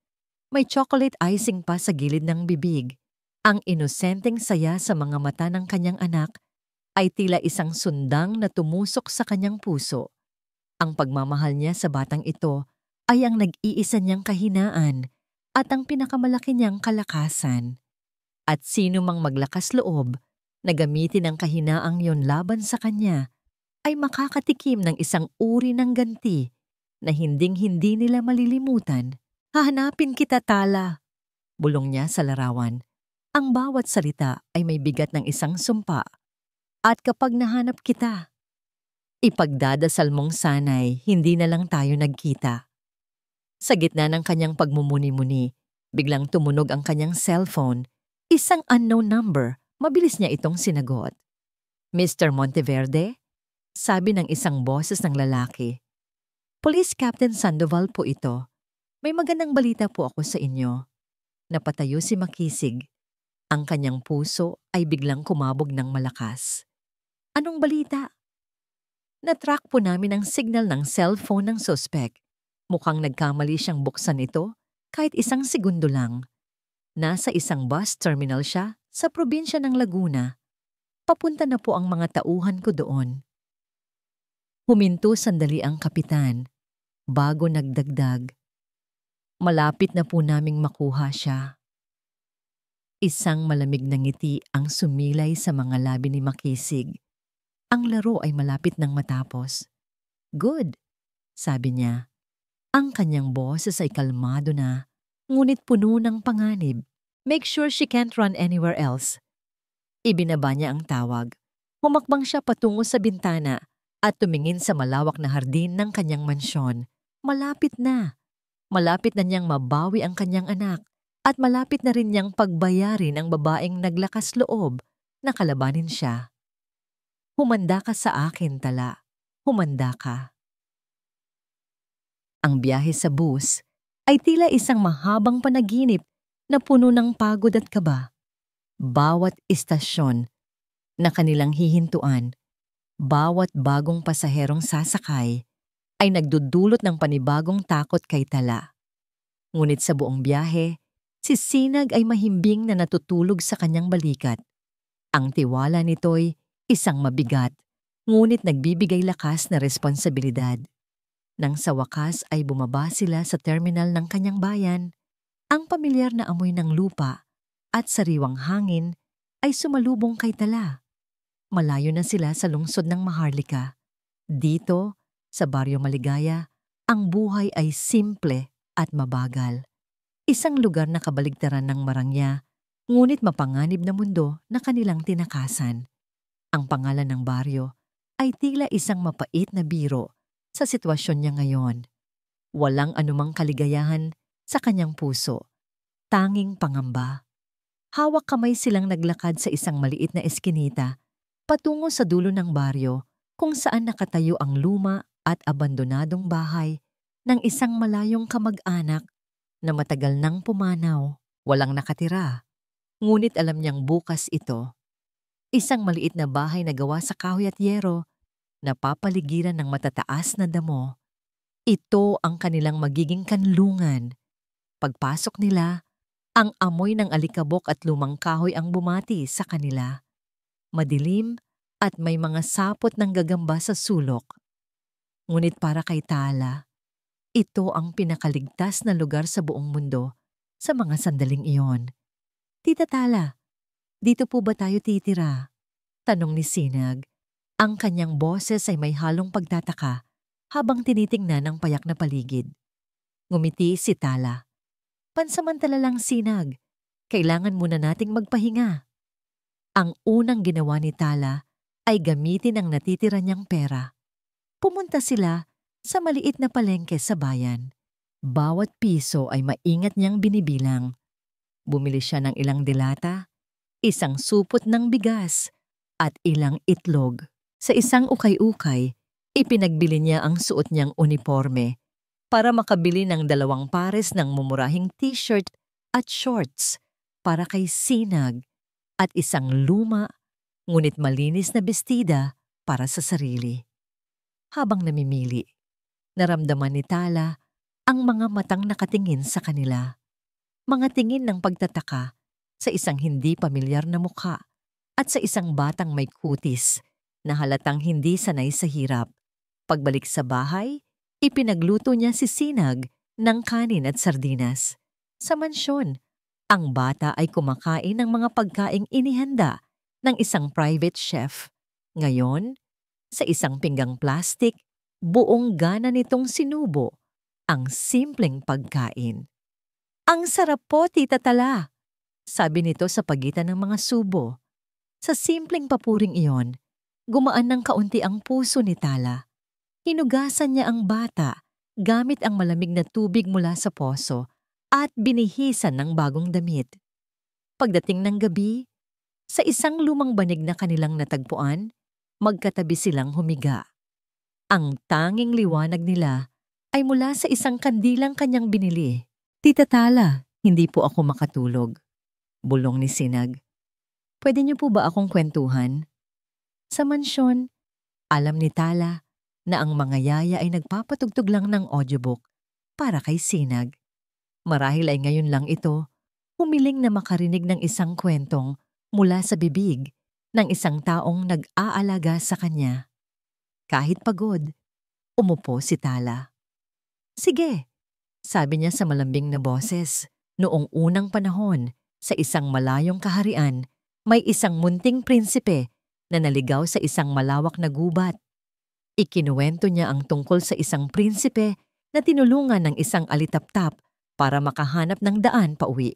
May chocolate icing pa sa gilid ng bibig. Ang inosenteng saya sa mga mata ng kanyang anak ay tila isang sundang na tumusok sa kanyang puso. Ang pagmamahal niya sa batang ito ay ang nag-iisa niyang kahinaan at ang pinakamalaki niyang kalakasan. At sino mang maglakas loob na gamitin ang kahinaang yon laban sa kanya ay makakatikim ng isang uri ng ganti na hinding-hindi nila malilimutan. Hahanapin kita, Tala, bulong niya sa larawan. Ang bawat salita ay may bigat ng isang sumpa. At kapag nahanap kita, ipagdadasal mong sanay hindi na lang tayo nagkita. Sa gitna ng kanyang pagmumuni-muni, biglang tumunog ang kanyang cellphone. Isang unknown number, mabilis niya itong sinagot. Mr. Monteverde? Sabi ng isang boses ng lalaki. Police Captain Sandoval po ito. May magandang balita po ako sa inyo. Napatayo si Makisig. Ang kanyang puso ay biglang kumabog ng malakas. Anong balita? Na-track po namin ang signal ng cellphone ng suspect. Mukhang nagkamali siyang buksan ito kahit isang segundo lang. Nasa isang bus terminal siya sa probinsya ng Laguna. Papunta na po ang mga tauhan ko doon. Huminto sandali ang kapitan bago nagdagdag. Malapit na po naming makuha siya. Isang malamig na ngiti ang sumilay sa mga labi ni Makisig. Ang laro ay malapit nang matapos. Good, sabi niya. Ang kanyang boses ay kalmado na, ngunit puno ng panganib. Make sure she can't run anywhere else. Ibinaba niya ang tawag. Humakbang siya patungo sa bintana at tumingin sa malawak na hardin ng kanyang mansyon. Malapit na. Malapit na niyang mabawi ang kanyang anak at malapit na rin niyang pagbayarin ang babaeng naglakas loob na kalabanin siya. Humanda ka sa akin, Tala. Humanda ka. Ang biyahe sa bus ay tila isang mahabang panaginip na puno ng pagod at kaba. Bawat istasyon na kanilang hihintuan, bawat bagong pasaherong sasakay ay nagdudulot ng panibagong takot kay Tala. Ngunit sa buong biyahe, si Sinag ay mahimbing na natutulog sa kanyang balikat. Ang tiwala nito'y isang mabigat, ngunit nagbibigay lakas na responsibilidad. Nang sa wakas ay bumaba sila sa terminal ng kanyang bayan, ang pamilyar na amoy ng lupa at sariwang hangin ay sumalubong kay Tala. Malayo na sila sa lungsod ng Maharlika. Dito, sa Baryo Maligaya, ang buhay ay simple at mabagal. Isang lugar na kabaligtaran ng Marangya, ngunit mapanganib na mundo na kanilang tinakasan. Ang pangalan ng baryo ay tila isang mapait na biro sa sitwasyon niya ngayon. Walang anumang kaligayahan sa kanyang puso, tanging pangamba. Hawak kamay silang naglakad sa isang maliit na eskinita patungo sa dulo ng baryo kung saan nakatayo ang luma at abandonadong bahay ng isang malayong kamag-anak na matagal nang pumanaw, walang nakatira. Ngunit alam niyang bukas ito. Isang maliit na bahay na gawa sa kahoy at yero na papaligiran ng matataas na damo. Ito ang kanilang magiging kanlungan. Pagpasok nila, ang amoy ng alikabok at lumang kahoy ang bumati sa kanila. Madilim at may mga sapot ng gagamba sa sulok. Ngunit para kay Tala, ito ang pinakaligtas na lugar sa buong mundo sa mga sandaling iyon. Tita Tala, dito po ba tayo titira? Tanong ni Sinag. Ang kanyang boses ay may halong pagtataka habang tinitingnan ang payak na paligid. Ngumiti si Tala. Pansamantala lang, Sinag. Kailangan muna nating magpahinga. Ang unang ginawa ni Tala ay gamitin ang natitira niyang pera. Pumunta sila sa maliit na palengke sa bayan. Bawat piso ay maingat niyang binibilang. Bumili siya ng ilang dilata, isang supot ng bigas, at ilang itlog. Sa isang ukay-ukay, ipinagbili niya ang suot niyang uniforme para makabili ng 2 pares ng mumurahing t-shirt at shorts para kay Sinag at isang luma ngunit malinis na bestida para sa sarili. Habang namimili, naramdaman ni Tala ang mga matang nakatingin sa kanila. Mga tingin ng pagtataka sa isang hindi pamilyar na mukha at sa isang batang may kutis na halatang hindi sanay sa hirap. Pagbalik sa bahay, ipinagluto niya si Sinag ng kanin at sardinas. Sa mansyon, ang bata ay kumakain ng mga pagkaing inihanda ng isang private chef. Ngayon, sa isang pinggang plastik, buong gana nitong sinubo ang simpleng pagkain. "Ang sarap po, Tita Tala," sabi nito sa pagitan ng mga subo. Sa simpleng papuring iyon, gumaan ng kaunti ang puso ni Tala. Hinugasan niya ang bata gamit ang malamig na tubig mula sa poso at binihisan ng bagong damit. Pagdating ng gabi, sa isang lumang banig na kanilang natagpuan, magkatabi silang humiga. Ang tanging liwanag nila ay mula sa isang kandilang kanyang binili. "Tita Tala, hindi po ako makatulog," bulong ni Sinag. "Pwede niyo po ba akong kwentuhan?" Sa mansyon, alam ni Tala na ang mga yaya ay nagpapatugtog lang ng audiobook para kay Sinag. Marahil ay ngayon lang ito, humiling na makarinig ng isang kwentong mula sa bibig ng isang taong nag-aalaga sa kanya. Kahit pagod, umupo si Tala. "Sige," sabi niya sa malambing na boses. Noong unang panahon, sa isang malayong kaharian, may isang munting prinsipe na naligaw sa isang malawak na gubat. Ikinuwento niya ang tungkol sa isang prinsipe na tinulungan ng isang alitaptap para makahanap ng daan pauwi.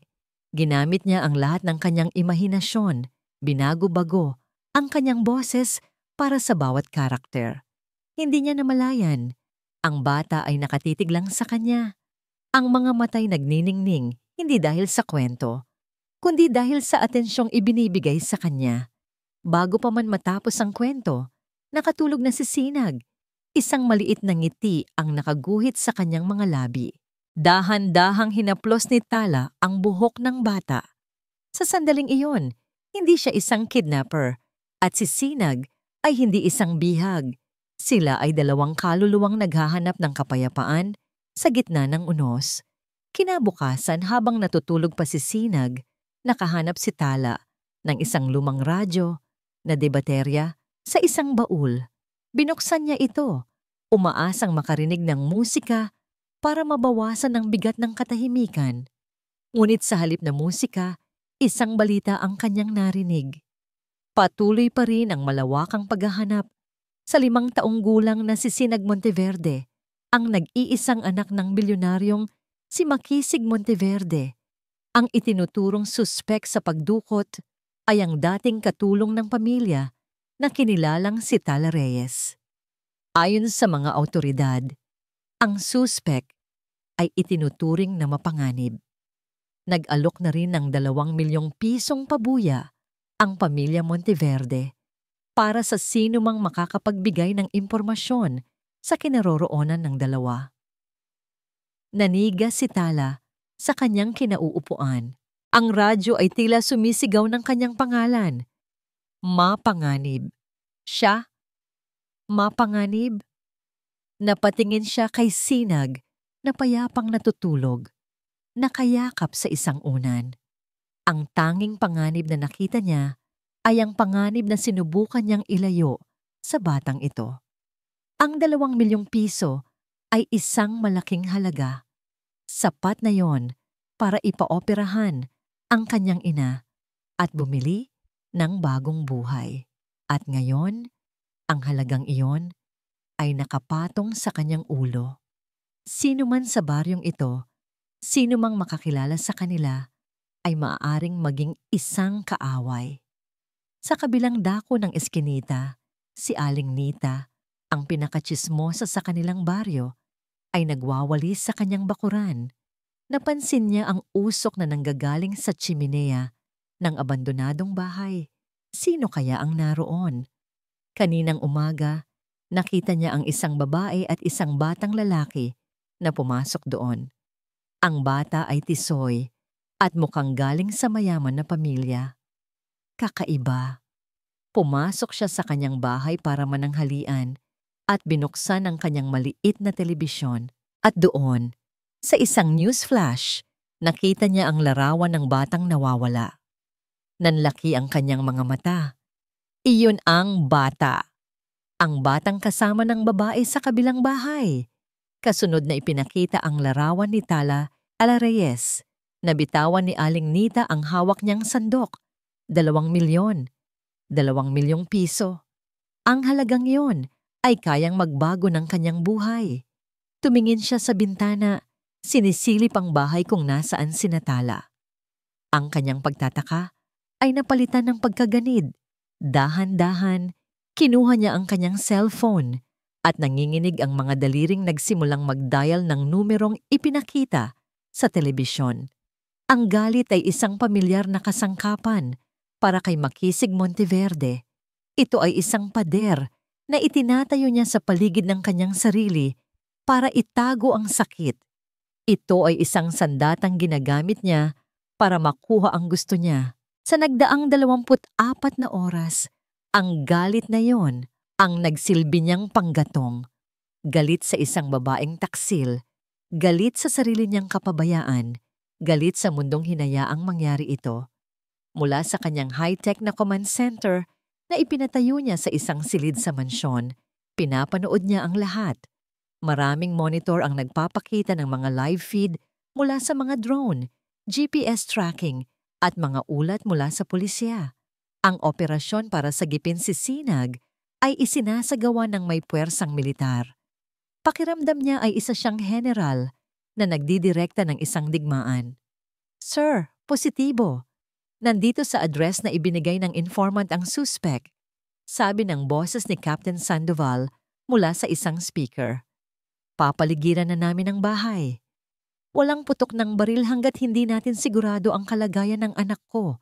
Ginamit niya ang lahat ng kanyang imahinasyon, binago-bago ang kanyang boses para sa bawat karakter. Hindi niya namalayan. Ang bata ay nakatitig lang sa kanya. Ang mga matay nagniningning hindi dahil sa kwento, kundi dahil sa atensyong ibinibigay sa kanya. Bago pa man matapos ang kwento, nakatulog na si Sinag. Isang maliit na ngiti ang nakaguhit sa kanyang mga labi. Dahan-dahang hinaplos ni Tala ang buhok ng bata. Sa sandaling iyon, hindi siya isang kidnapper at si Sinag ay hindi isang bihag. Sila ay 2 kaluluwang naghahanap ng kapayapaan sa gitna ng unos. Kinabukasan habang natutulog pa si Sinag, nakahanap si Tala ng isang lumang radyo na debaterya sa isang baul. Binuksan niya ito, umaasang makarinig ng musika para mabawasan ang bigat ng katahimikan. Ngunit sa halip na musika, isang balita ang kanyang narinig. Patuloy pa rin ang malawakang paghahanap sa 5 taong gulang na si Sinag Monteverde, ang nag-iisang anak ng bilyonaryong si Makisig Monteverde. Ang itinuturong suspek sa pagdukot ay ang dating katulong ng pamilya na kinilalang si Tala Reyes. Ayon sa mga awtoridad, ang suspek ay itinuturing na mapanganib. Nag-alok na rin ng 2 milyong pisong pabuya ang pamilya Monteverde para sa sino mang makakapagbigay ng impormasyon sa kinaroroonan ng dalawa. Naniga si Tala sa kanyang kinauupuan. Ang radyo ay tila sumisigaw ng kanyang pangalan. Mapanganib. Siya? Mapanganib? Napatingin siya kay Sinag na payapang natutulog, nakayakap sa isang unan. Ang tanging panganib na nakita niya ay ang panganib na sinubukan niyang ilayo sa batang ito. Ang 2 milyong piso ay isang malaking halaga. Sapat na yon para ipaoperahan ang kanyang ina at bumili ng bagong buhay. At ngayon, ang halagang iyon ay nakapatong sa kanyang ulo. Sino man sa baryong ito, sino mang makakilala sa kanila, ay maaaring maging isang kaaway. Sa kabilang dako ng eskinita, si Aling Nita, ang pinakatsismosa sa kanilang baryo, ay nagwawalis sa kanyang bakuran. Napansin niya ang usok na nanggagaling sa tsiminea ng abandonadong bahay. Sino kaya ang naroon? Kaninang umaga, nakita niya ang isang babae at isang batang lalaki na pumasok doon. Ang bata ay tisoy at mukhang galing sa mayaman na pamilya. Kakaiba. Pumasok siya sa kanyang bahay para mananghalian at binuksan ang kanyang maliit na telebisyon. At doon, sa isang news flash, nakita niya ang larawan ng batang nawawala. Nanlaki ang kanyang mga mata. Iyon ang bata. Ang batang kasama ng babae sa kabilang bahay. Kasunod na ipinakita ang larawan ni Tala Alareyes. Nabitawan ni Aling Nita ang hawak niyang sandok. 2 milyon. 2 milyong piso. Ang halagang iyon ay kayang magbago ng kanyang buhay. Tumingin siya sa bintana, sinisilip ang bahay kung nasaan si Tala. Ang kanyang pagtataka ay napalitan ng pagkaganid. Dahan-dahan, kinuha niya ang kanyang cellphone at nanginginig ang mga daliring nagsimulang mag-dial ng numerong ipinakita sa telebisyon. Ang galit ay isang pamilyar na kasangkapan para kay Makisig Monteverde. Ito ay isang pader na itinatayo niya sa paligid ng kanyang sarili para itago ang sakit. Ito ay isang sandatang ginagamit niya para makuha ang gusto niya. Sa nagdaang 24 na oras, ang galit na yon ang nagsilbi niyang panggatong. Galit sa isang babaeng taksil, galit sa sarili niyang kapabayaan, galit sa mundong hinayaang mangyari ito. Mula sa kanyang high-tech na command center na ipinatayo niya sa isang silid sa mansyon, pinapanood niya ang lahat. Maraming monitor ang nagpapakita ng mga live feed mula sa mga drone, GPS tracking, at mga ulat mula sa pulisya. Ang operasyon para sagipin si Sinag ay isinasagawa ng may puwersang militar. Pakiramdam niya ay isa siyang general na nagdidirekta ng isang digmaan. "Sir, positibo. Nandito sa address na ibinigay ng informant ang suspect," sabi ng boses ni Captain Sandoval mula sa isang speaker. "Papaligiran na namin ang bahay. Walang putok ng baril hanggat hindi natin sigurado ang kalagayan ng anak ko."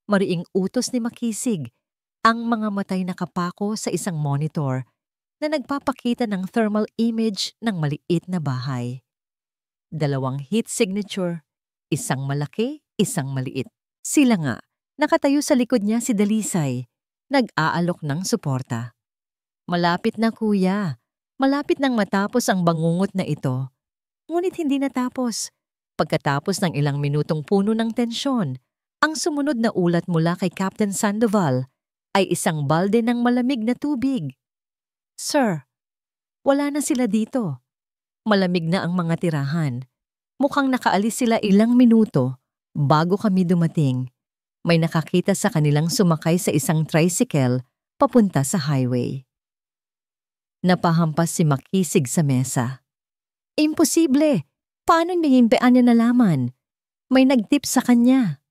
Mariing utos ni Makisig, ang mga matay nakapako sa isang monitor na nagpapakita ng thermal image ng maliit na bahay. 2 heat signature, isang malaki, isang maliit. Sila nga, nakatayo sa likod niya si Dalisay, nag-aalok ng suporta. "Malapit na kuya, malapit nang matapos ang bangungot na ito." Ngunit hindi natapos. Pagkatapos ng ilang minutong puno ng tensyon, ang sumunod na ulat mula kay Captain Sandoval ay isang balde ng malamig na tubig. "Sir, wala na sila dito. Malamig na ang mga tirahan. Mukhang nakaalis sila ilang minuto bago kami dumating. May nakakita sa kanilang sumakay sa isang tricycle papunta sa highway." Napahampas si Makisig sa mesa. "Imposible! Paano niya nalaman? May nagtip sa kanya."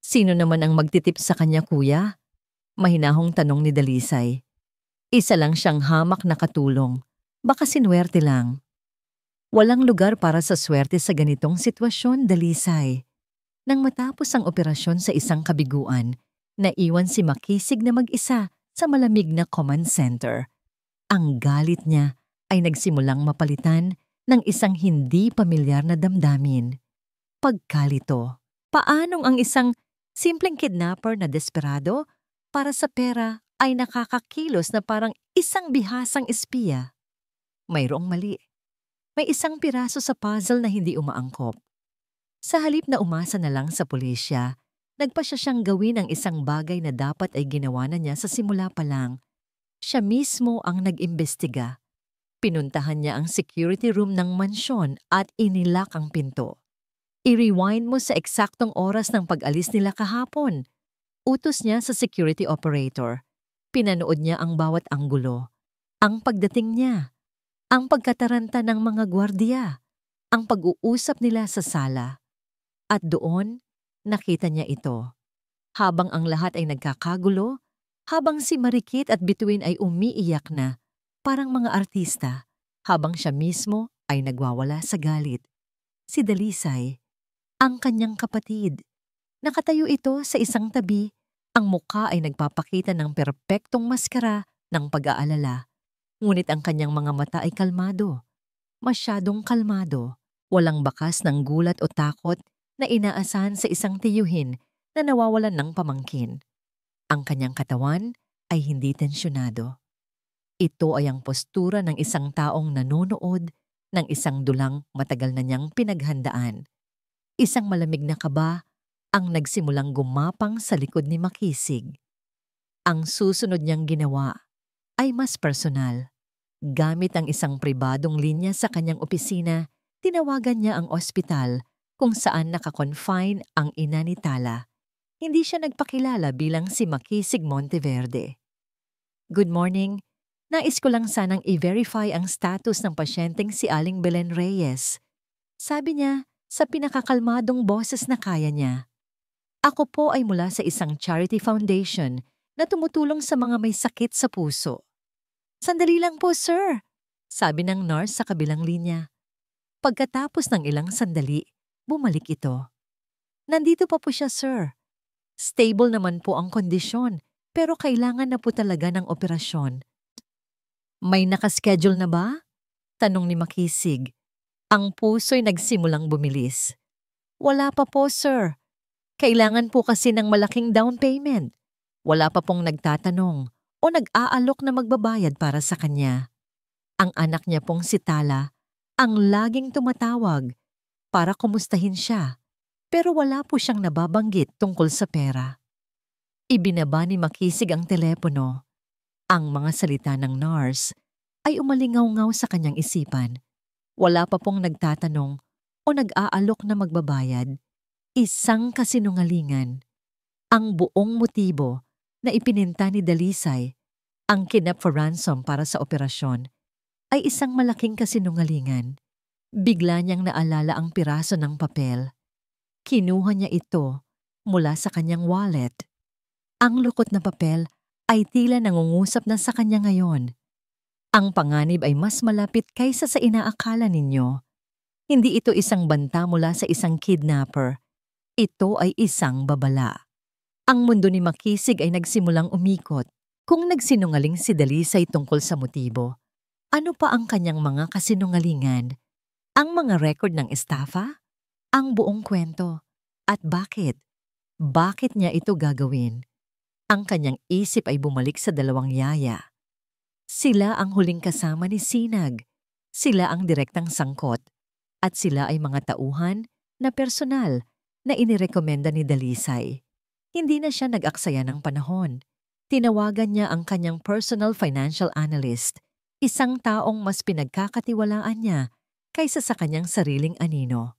"Sino naman ang magtitip sa kanya, kuya?" Mahinahong tanong ni Dalisay. "Isa lang siyang hamak na katulong. Baka sinuwerte lang." "Walang lugar para sa swerte sa ganitong sitwasyon, Dalisay." Nang matapos ang operasyon sa isang kabiguan, naiwan si Makisig na mag-isa sa malamig na command center. Ang galit niya ay nagsimulang mapalitan ng isang hindi pamilyar na damdamin. Pagkalito. Paanong ang isang simpleng kidnapper na desperado para sa pera ay nakakakilos na parang isang bihasang espiya? Mayroong mali. May isang piraso sa puzzle na hindi umaangkop. Sa halip na umasa na lang sa pulisya, nagpasya siyang gawin ang isang bagay na dapat ay ginawa na niya sa simula pa lang. Siya mismo ang nag-imbestiga. Pinuntahan niya ang security room ng mansyon at inilak ang pinto. "I-rewind mo sa eksaktong oras ng pag-alis nila kahapon," utos niya sa security operator. Pinanood niya ang bawat anggulo, ang pagdating niya, ang pagkataranta ng mga gwardiya, ang pag-uusap nila sa sala. At doon, nakita niya ito. Habang ang lahat ay nagkakagulo, habang si Marikit at Bituin ay umiiyak na, parang mga artista, habang siya mismo ay nagwawala sa galit. Si Dalisay, ang kanyang kapatid. Nakatayo ito sa isang tabi, ang mukha ay nagpapakita ng perpektong maskara ng pag-aalala. Ngunit ang kanyang mga mata ay kalmado. Masyadong kalmado. Walang bakas ng gulat o takot na inaasahan sa isang tiyuhin na nawawalan ng pamangkin. Ang kanyang katawan ay hindi tensyonado. Ito ay ang postura ng isang taong nanonood ng isang dulang matagal na niyang pinaghandaan. Isang malamig na kaba ang nagsimulang gumapang sa likod ni Makisig. Ang susunod niyang ginawa ay mas personal. Gamit ang isang pribadong linya sa kanyang opisina, tinawagan niya ang ospital kung saan nakakonfine ang ina ni Tala. Hindi siya nagpakilala bilang si Makisig Monteverde. Good morning. Nais ko lang sanang i-verify ang status ng pasyenteng si Aling Belen Reyes. Sabi niya sa pinakakalmadong boses na kaya niya. Ako po ay mula sa isang charity foundation na tumutulong sa mga may sakit sa puso. Sandali lang po, sir, sabi ng nurse sa kabilang linya. Pagkatapos ng ilang sandali, bumalik ito. Nandito pa po siya, sir. Stable naman po ang kondisyon, pero kailangan na po talaga ng operasyon. May nakaschedule na ba? Tanong ni Makisig. Ang puso'y nagsimulang bumilis. Wala pa po, sir. Kailangan po kasi ng malaking down payment. Wala pa pong nagtatanong o nag-aalok na magbabayad para sa kanya. Ang anak niya pong si Tala ang laging tumatawag para kumustahin siya, pero wala po siyang nababanggit tungkol sa pera. Ibinaba ni Makisig ang telepono. Ang mga salita ng nurse ay umalingaw-ngaw sa kanyang isipan. Wala pa pong nagtatanong o nag-aalok na magbabayad. Isang kasinungalingan. Ang buong motibo na ipininta ni Dalisay, ang kidnap for ransom para sa operasyon, ay isang malaking kasinungalingan. Bigla niyang naalala ang piraso ng papel. Kinuha niya ito mula sa kanyang wallet. Ang lukot na papel ay tila nangungusap na sa kanya ngayon. Ang panganib ay mas malapit kaysa sa inaakala ninyo. Hindi ito isang banta mula sa isang kidnapper. Ito ay isang babala. Ang mundo ni Makisig ay nagsimulang umikot. Kung nagsinungaling si Dalisay tungkol sa motibo, ano pa ang kanyang mga kasinungalingan? Ang mga record ng estafa? Ang buong kwento? At bakit? Bakit niya ito gagawin? Ang kanyang isip ay bumalik sa dalawang yaya. Sila ang huling kasama ni Sinag. Sila ang direktang sangkot. At sila ay mga tauhan na personal na inirekomenda ni Dalisay. Hindi na siya nag-aksaya ng panahon. Tinawagan niya ang kanyang personal financial analyst, isang taong mas pinagkakatiwalaan niya kaysa sa kanyang sariling anino.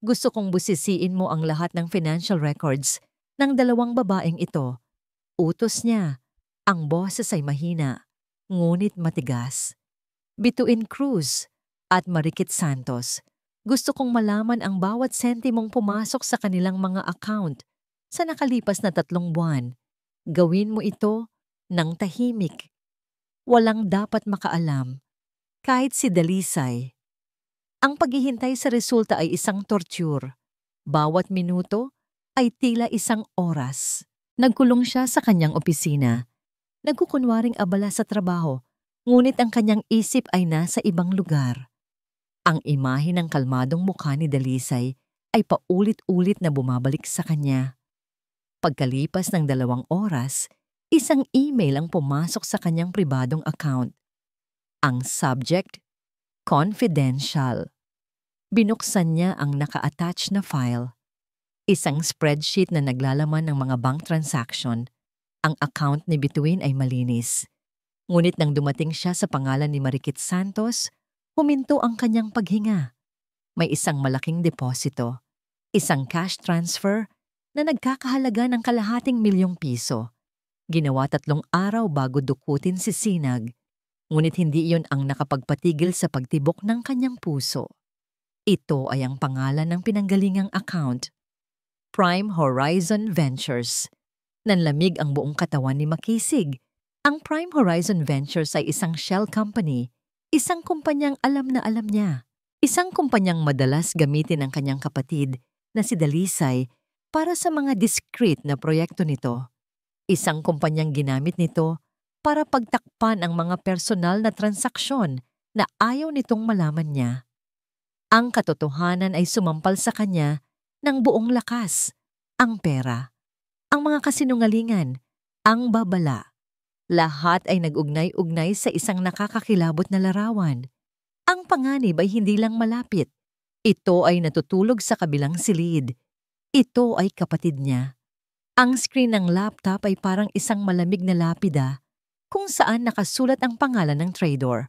Gusto kong busisiin mo ang lahat ng financial records ng dalawang babaeng ito. Utos niya. Ang boses ay mahina, ngunit matigas. Bituin Cruz at Marikit Santos. Gusto kong malaman ang bawat sentimong pumasok sa kanilang mga account sa nakalipas na 3 buwan. Gawin mo ito ng tahimik. Walang dapat makaalam, kahit si Dalisay. Ang paghihintay sa resulta ay isang torture. Bawat minuto ay tila isang oras. Nagkulong siya sa kanyang opisina. Nagkukunwaring abala sa trabaho, ngunit ang kanyang isip ay nasa ibang lugar. Ang imahe ng kalmadong mukha ni Dalisay ay paulit-ulit na bumabalik sa kanya. Pagkalipas ng 2 oras, isang email ang pumasok sa kanyang pribadong account. Ang subject, confidential. Binuksan niya ang naka-attach na file. Isang spreadsheet na naglalaman ng mga bank transaction. Ang account ni Bituin ay malinis. Ngunit nang dumating siya sa pangalan ni Marikit Santos, huminto ang kanyang paghinga. May isang malaking deposito, isang cash transfer na nagkakahalaga ng ₱250,000. Ginawa 3 araw bago dukutin si Sinag, ngunit hindi iyon ang nakapagpatigil sa pagtibok ng kanyang puso. Ito ay ang pangalan ng pinanggalingang account, Prime Horizon Ventures. Nanlamig ang buong katawan ni Makisig. Ang Prime Horizon Ventures ay isang shell company, isang kumpanyang alam na alam niya. Isang kumpanyang madalas gamitin ng kanyang kapatid na si Dalisay para sa mga discreet na proyekto nito. Isang kumpanyang ginamit nito para pagtakpan ang mga personal na transaksyon na ayaw nitong malaman niya. Ang katotohanan ay sumampal sa kanya ng buong lakas, ang pera, ang mga kasinungalingan, ang babala. Lahat ay nag-ugnay-ugnay sa isang nakakakilabot na larawan. Ang panganib ay hindi lang malapit. Ito ay natutulog sa kabilang silid. Ito ay kapatid niya. Ang screen ng laptop ay parang isang malamig na lapida kung saan nakasulat ang pangalan ng trader.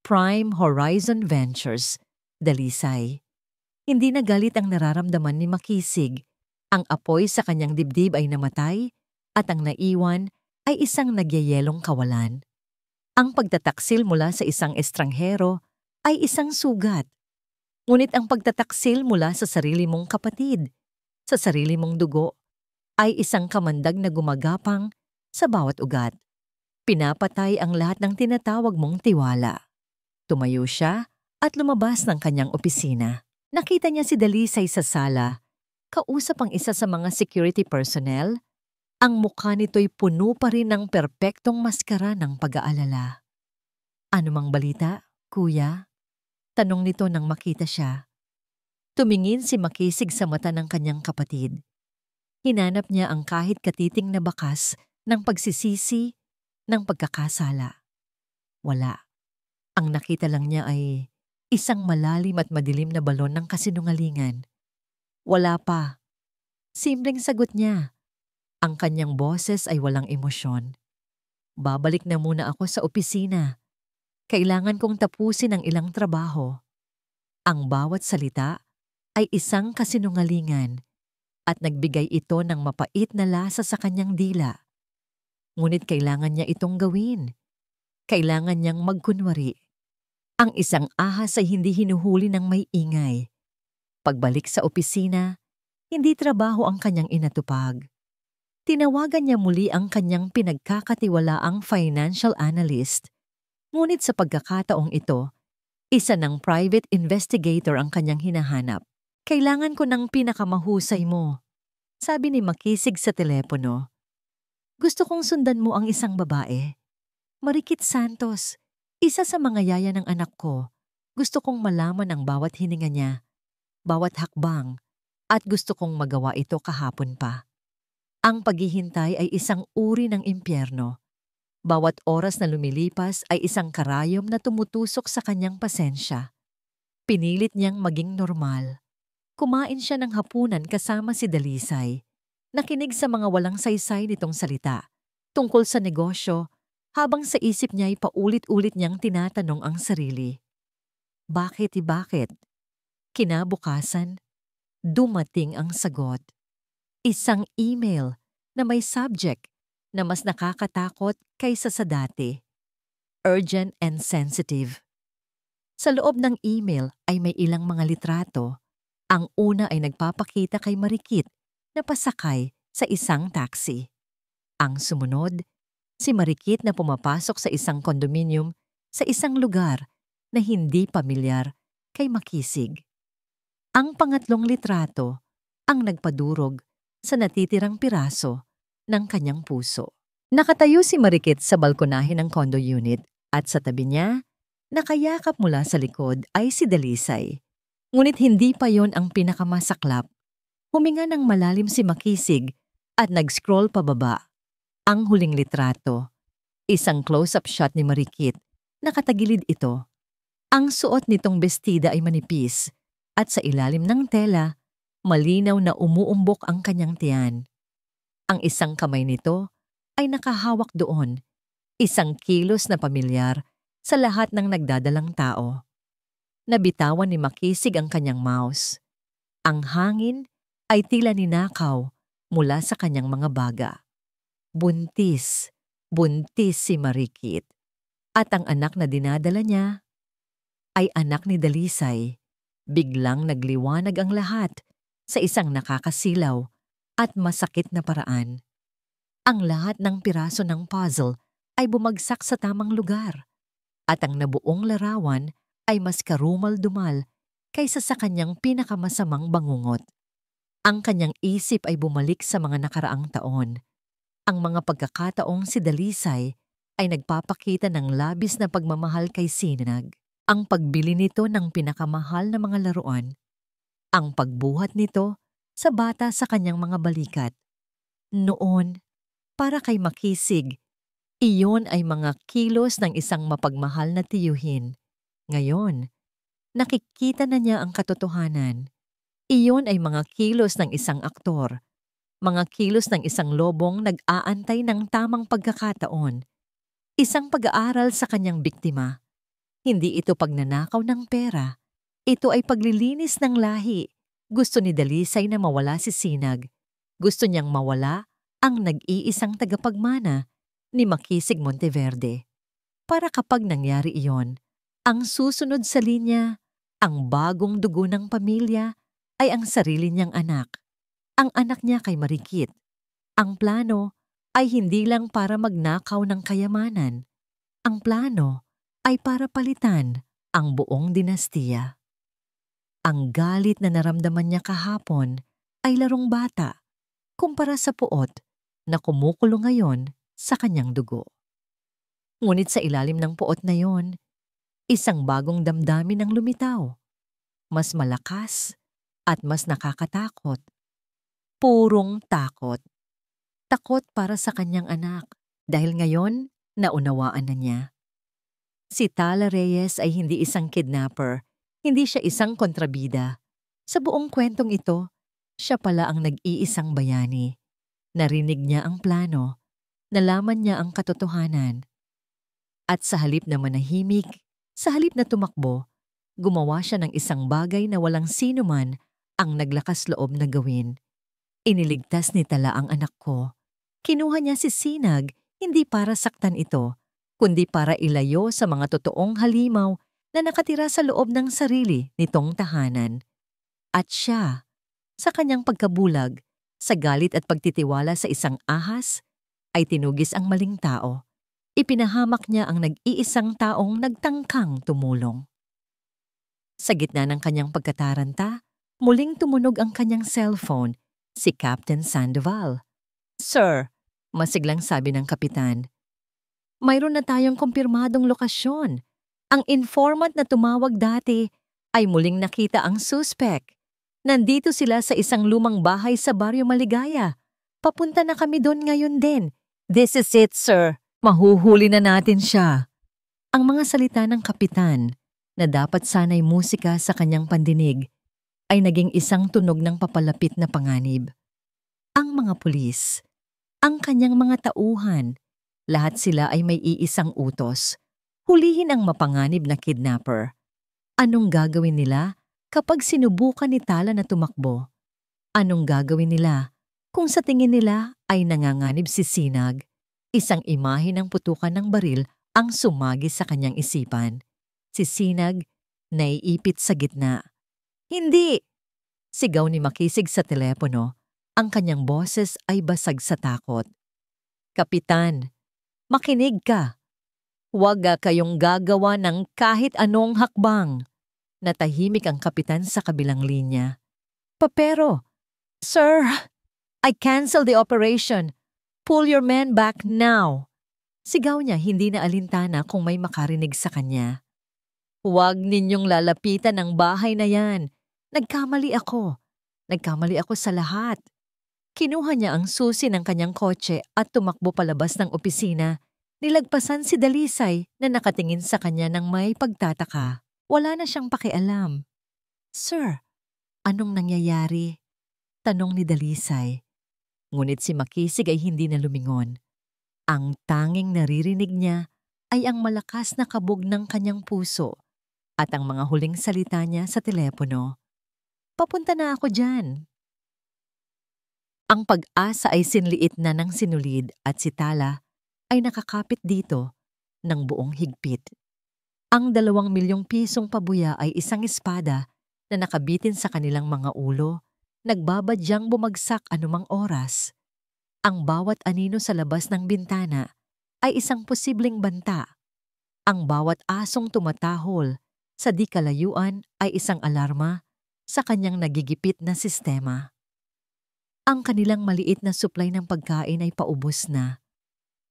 Prime Horizon Ventures, Dalisay. Hindi na galit ang nararamdaman ni Makisig. Ang apoy sa kanyang dibdib ay namatay at ang naiwan ay isang nagyayelong kawalan. Ang pagtataksil mula sa isang estranghero ay isang sugat. Ngunit ang pagtataksil mula sa sarili mong kapatid, sa sarili mong dugo, ay isang kamandag na gumagapang sa bawat ugat. Pinapatay ang lahat ng tinatawag mong tiwala. Tumayo siya at lumabas ng kanyang opisina. Nakita niya si Dalisay sa sala. Kausap ang isa sa mga security personnel. Ang mukha nito'y puno pa rin ng perpektong maskara ng pag-aalala. "Ano mang balita, kuya?" Tanong nito nang makita siya. Tumingin si Makisig sa mata ng kanyang kapatid. Hinanap niya ang kahit katiting na bakas ng pagsisisi, ng pagkakasala. Wala. Ang nakita lang niya ay isang malalim at madilim na balon ng kasinungalingan. Wala pa. Simpleng sagot niya. Ang kanyang boses ay walang emosyon. "Babalik na muna ako sa opisina. Kailangan kong tapusin ang ilang trabaho." Ang bawat salita ay isang kasinungalingan at nagbigay ito ng mapait na lasa sa kanyang dila. Ngunit kailangan niya itong gawin. Kailangan niyang magkunwari. Ang isang ahas ay hindi hinuhuli ng may ingay. Pagbalik sa opisina, hindi trabaho ang kanyang inatupag. Tinawagan niya muli ang kanyang pinagkakatiwalaang financial analyst. Ngunit sa pagkakataong ito, isa ng private investigator ang kanyang hinahanap. "Kailangan ko ng pinakamahusay mo," sabi ni Makisig sa telepono. "Gusto kong sundan mo ang isang babae. Marikit Santos, isa sa mga yaya ng anak ko. Gusto kong malaman ang bawat hininga niya, bawat hakbang, at gusto kong magawa ito kahapon pa." Ang paghihintay ay isang uri ng impyerno. Bawat oras na lumilipas ay isang karayom na tumutusok sa kanyang pasensya. Pinilit niyang maging normal. Kumain siya ng hapunan kasama si Dalisay. Nakinig sa mga walang saysay nitong salita tungkol sa negosyo habang sa isip niya ay paulit-ulit niyang tinatanong ang sarili. Bakit? Kinabukasan, dumating ang sagot. Isang email na may subject na mas nakakatakot kaysa sa dati. Urgent and sensitive. Sa loob ng email ay may ilang mga litrato. Ang una ay nagpapakita kay Marikit na pasakay sa isang taxi. Ang sumunod, si Marikit na pumapasok sa isang kondominium sa isang lugar na hindi pamilyar kay Makisig. Ang pangatlong litrato ang nagpadurog sa natitirang piraso ng kanyang puso. Nakatayo si Marikit sa balkonahe ng condo unit at sa tabi niya, nakayakap mula sa likod ay si Dalisay. Ngunit hindi pa yon ang pinakamasaklap. Huminga ng malalim si Makisig at nag-scroll pababa. Ang huling litrato, isang close-up shot ni Marikit, nakatagilid ito. Ang suot nitong bestida ay manipis at sa ilalim ng tela, malinaw na umuumbok ang kanyang tiyan. Ang isang kamay nito ay nakahawak doon, isang kilos na pamilyar sa lahat ng nagdadalang tao. Nabitawan ni Makisig ang kanyang mouse. Ang hangin ay tila ninakaw mula sa kanyang mga baga. Buntis, buntis si Marikit. At ang anak na dinadala niya ay anak ni Dalisay. Biglang nagliwanag ang lahat sa isang nakakasilaw at masakit na paraan. Ang lahat ng piraso ng puzzle ay bumagsak sa tamang lugar at ang nabuong larawan ay mas karumal-dumal kaysa sa kanyang pinakamasamang bangungot. Ang kanyang isip ay bumalik sa mga nakaraang taon. Ang mga pagkakataong si Dalisay ay nagpapakita ng labis na pagmamahal kay Sinag. Ang pagbili nito ng pinakamahal na mga laruan, ang pagbuhat nito sa bata sa kanyang mga balikat. Noon, para kay Makisig, iyon ay mga kilos ng isang mapagmahal na tiyuhin. Ngayon, nakikita na niya ang katotohanan. Iyon ay mga kilos ng isang aktor, mga kilos ng isang lobong nag-aantay ng tamang pagkakataon, isang pag-aaral sa kanyang biktima. Hindi ito pagnanakaw ng pera. Ito ay paglilinis ng lahi. Gusto ni Dalisay na mawala si Sinag. Gusto niyang mawala ang nag-iisang tagapagmana ni Makisig Monteverde. Para kapag nangyari iyon, ang susunod sa linya, ang bagong dugo ng pamilya ay ang sarili niyang anak. Ang anak niya kay Marikit. Ang plano ay hindi lang para magnakaw ng kayamanan. Ang plano ay para palitan ang buong dinastiya. Ang galit na naramdaman niya kahapon ay larong bata kumpara sa puot na kumukulo ngayon sa kanyang dugo. Ngunit sa ilalim ng puot na yon, isang bagong damdamin ang lumitaw. Mas malakas at mas nakakatakot. Purong takot. Takot para sa kanyang anak dahil ngayon naunawaan na niya. Si Tala Reyes ay hindi isang kidnapper, hindi siya isang kontrabida. Sa buong kwentong ito, siya pala ang nag-iisang bayani. Narinig niya ang plano, nalaman niya ang katotohanan. At sa halip na manahimik, sa halip na tumakbo, gumawa siya ng isang bagay na walang sino man ang naglakas loob na gawin. Iniligtas ni Tala ang anak ko. Kinuha niya si Sinag hindi para saktan ito, kundi para ilayo sa mga totoong halimaw na nakatira sa loob ng sarili nitong tahanan. At siya, sa kanyang pagkabulag, sa galit at pagtitiwala sa isang ahas, ay tinugis ang maling tao. Ipinahamak niya ang nag-iisang taong nagtangkang tumulong. Sa gitna ng kanyang pagkataranta, muling tumunog ang kanyang cellphone, si Captain Sandoval. "Sir," masiglang sabi ng kapitan, "mayroon na tayong kumpirmadong lokasyon. Ang informant na tumawag dati ay muling nakita ang suspect. Nandito sila sa isang lumang bahay sa Baryo Maligaya. Papunta na kami doon ngayon din. This is it, sir. Mahuhuli na natin siya." Ang mga salita ng kapitan, na dapat sana'y musika sa kanyang pandinig, ay naging isang tunog ng papalapit na panganib. Ang mga pulis, ang kanyang mga tauhan, lahat sila ay may iisang utos. Hulihin ang mapanganib na kidnapper. Anong gagawin nila kapag sinubukan ni Tala na tumakbo? Anong gagawin nila kung sa tingin nila ay nanganganib si Sinag? Isang imahe ng putukan ng baril ang sumagi sa kanyang isipan. Si Sinag naiipit sa gitna. "Hindi!" Sigaw ni Makisig sa telepono. Ang kanyang boses ay basag sa takot. "Kapitan, makinig ka. Huwag kayong gagawa ng kahit anong hakbang." Natahimik ang kapitan sa kabilang linya. "Pero, sir, I cancel the operation. Pull your men back now." Sigaw niya hindi na alintana kung may makarinig sa kanya. "Huwag ninyong lalapitan ang bahay na yan. Nagkamali ako. Nagkamali ako sa lahat." Kinuha niya ang susi ng kanyang kotse at tumakbo palabas ng opisina. Nilagpasan si Dalisay na nakatingin sa kanya ng may pagtataka. Wala na siyang pakialam. "Sir, anong nangyayari?" tanong ni Dalisay. Ngunit si Makisig ay hindi na lumingon. Ang tanging naririnig niya ay ang malakas na kabog ng kanyang puso at ang mga huling salita niya sa telepono. "Papunta na ako dyan." Ang pag-asa ay sinliit na ng sinulid at si Tala ay nakakapit dito ng buong higpit. Ang 2 milyong pisong pabuya ay isang espada na nakabitin sa kanilang mga ulo, nagbabadyang bumagsak anumang oras. Ang bawat anino sa labas ng bintana ay isang posibleng banta. Ang bawat asong tumatahol sa di kalayuan ay isang alarma sa kanyang nagigipit na sistema. Ang kanilang maliit na supply ng pagkain ay paubos na.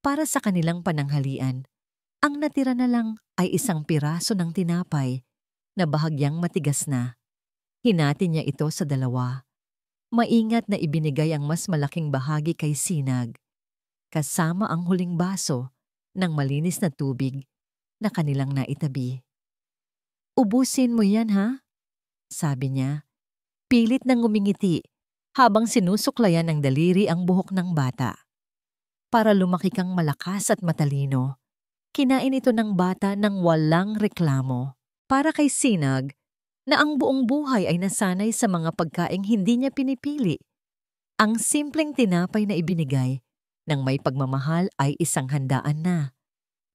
Para sa kanilang pananghalian, ang natira na lang ay isang piraso ng tinapay na bahagyang matigas na. Hinati niya ito sa 2. Maingat na ibinigay ang mas malaking bahagi kay Sinag, kasama ang huling baso ng malinis na tubig na kanilang naitabi. "Ubusin mo yan, ha?" sabi niya. Pilit nang ngumingiti habang sinusuklayan ng daliri ang buhok ng bata. Para lumaki kang malakas at matalino, kinain ito ng bata ng walang reklamo. Para kay Sinag, na ang buong buhay ay nasanay sa mga pagkaing hindi niya pinipili, ang simpleng tinapay na ibinigay ng may pagmamahal ay isang handaan na.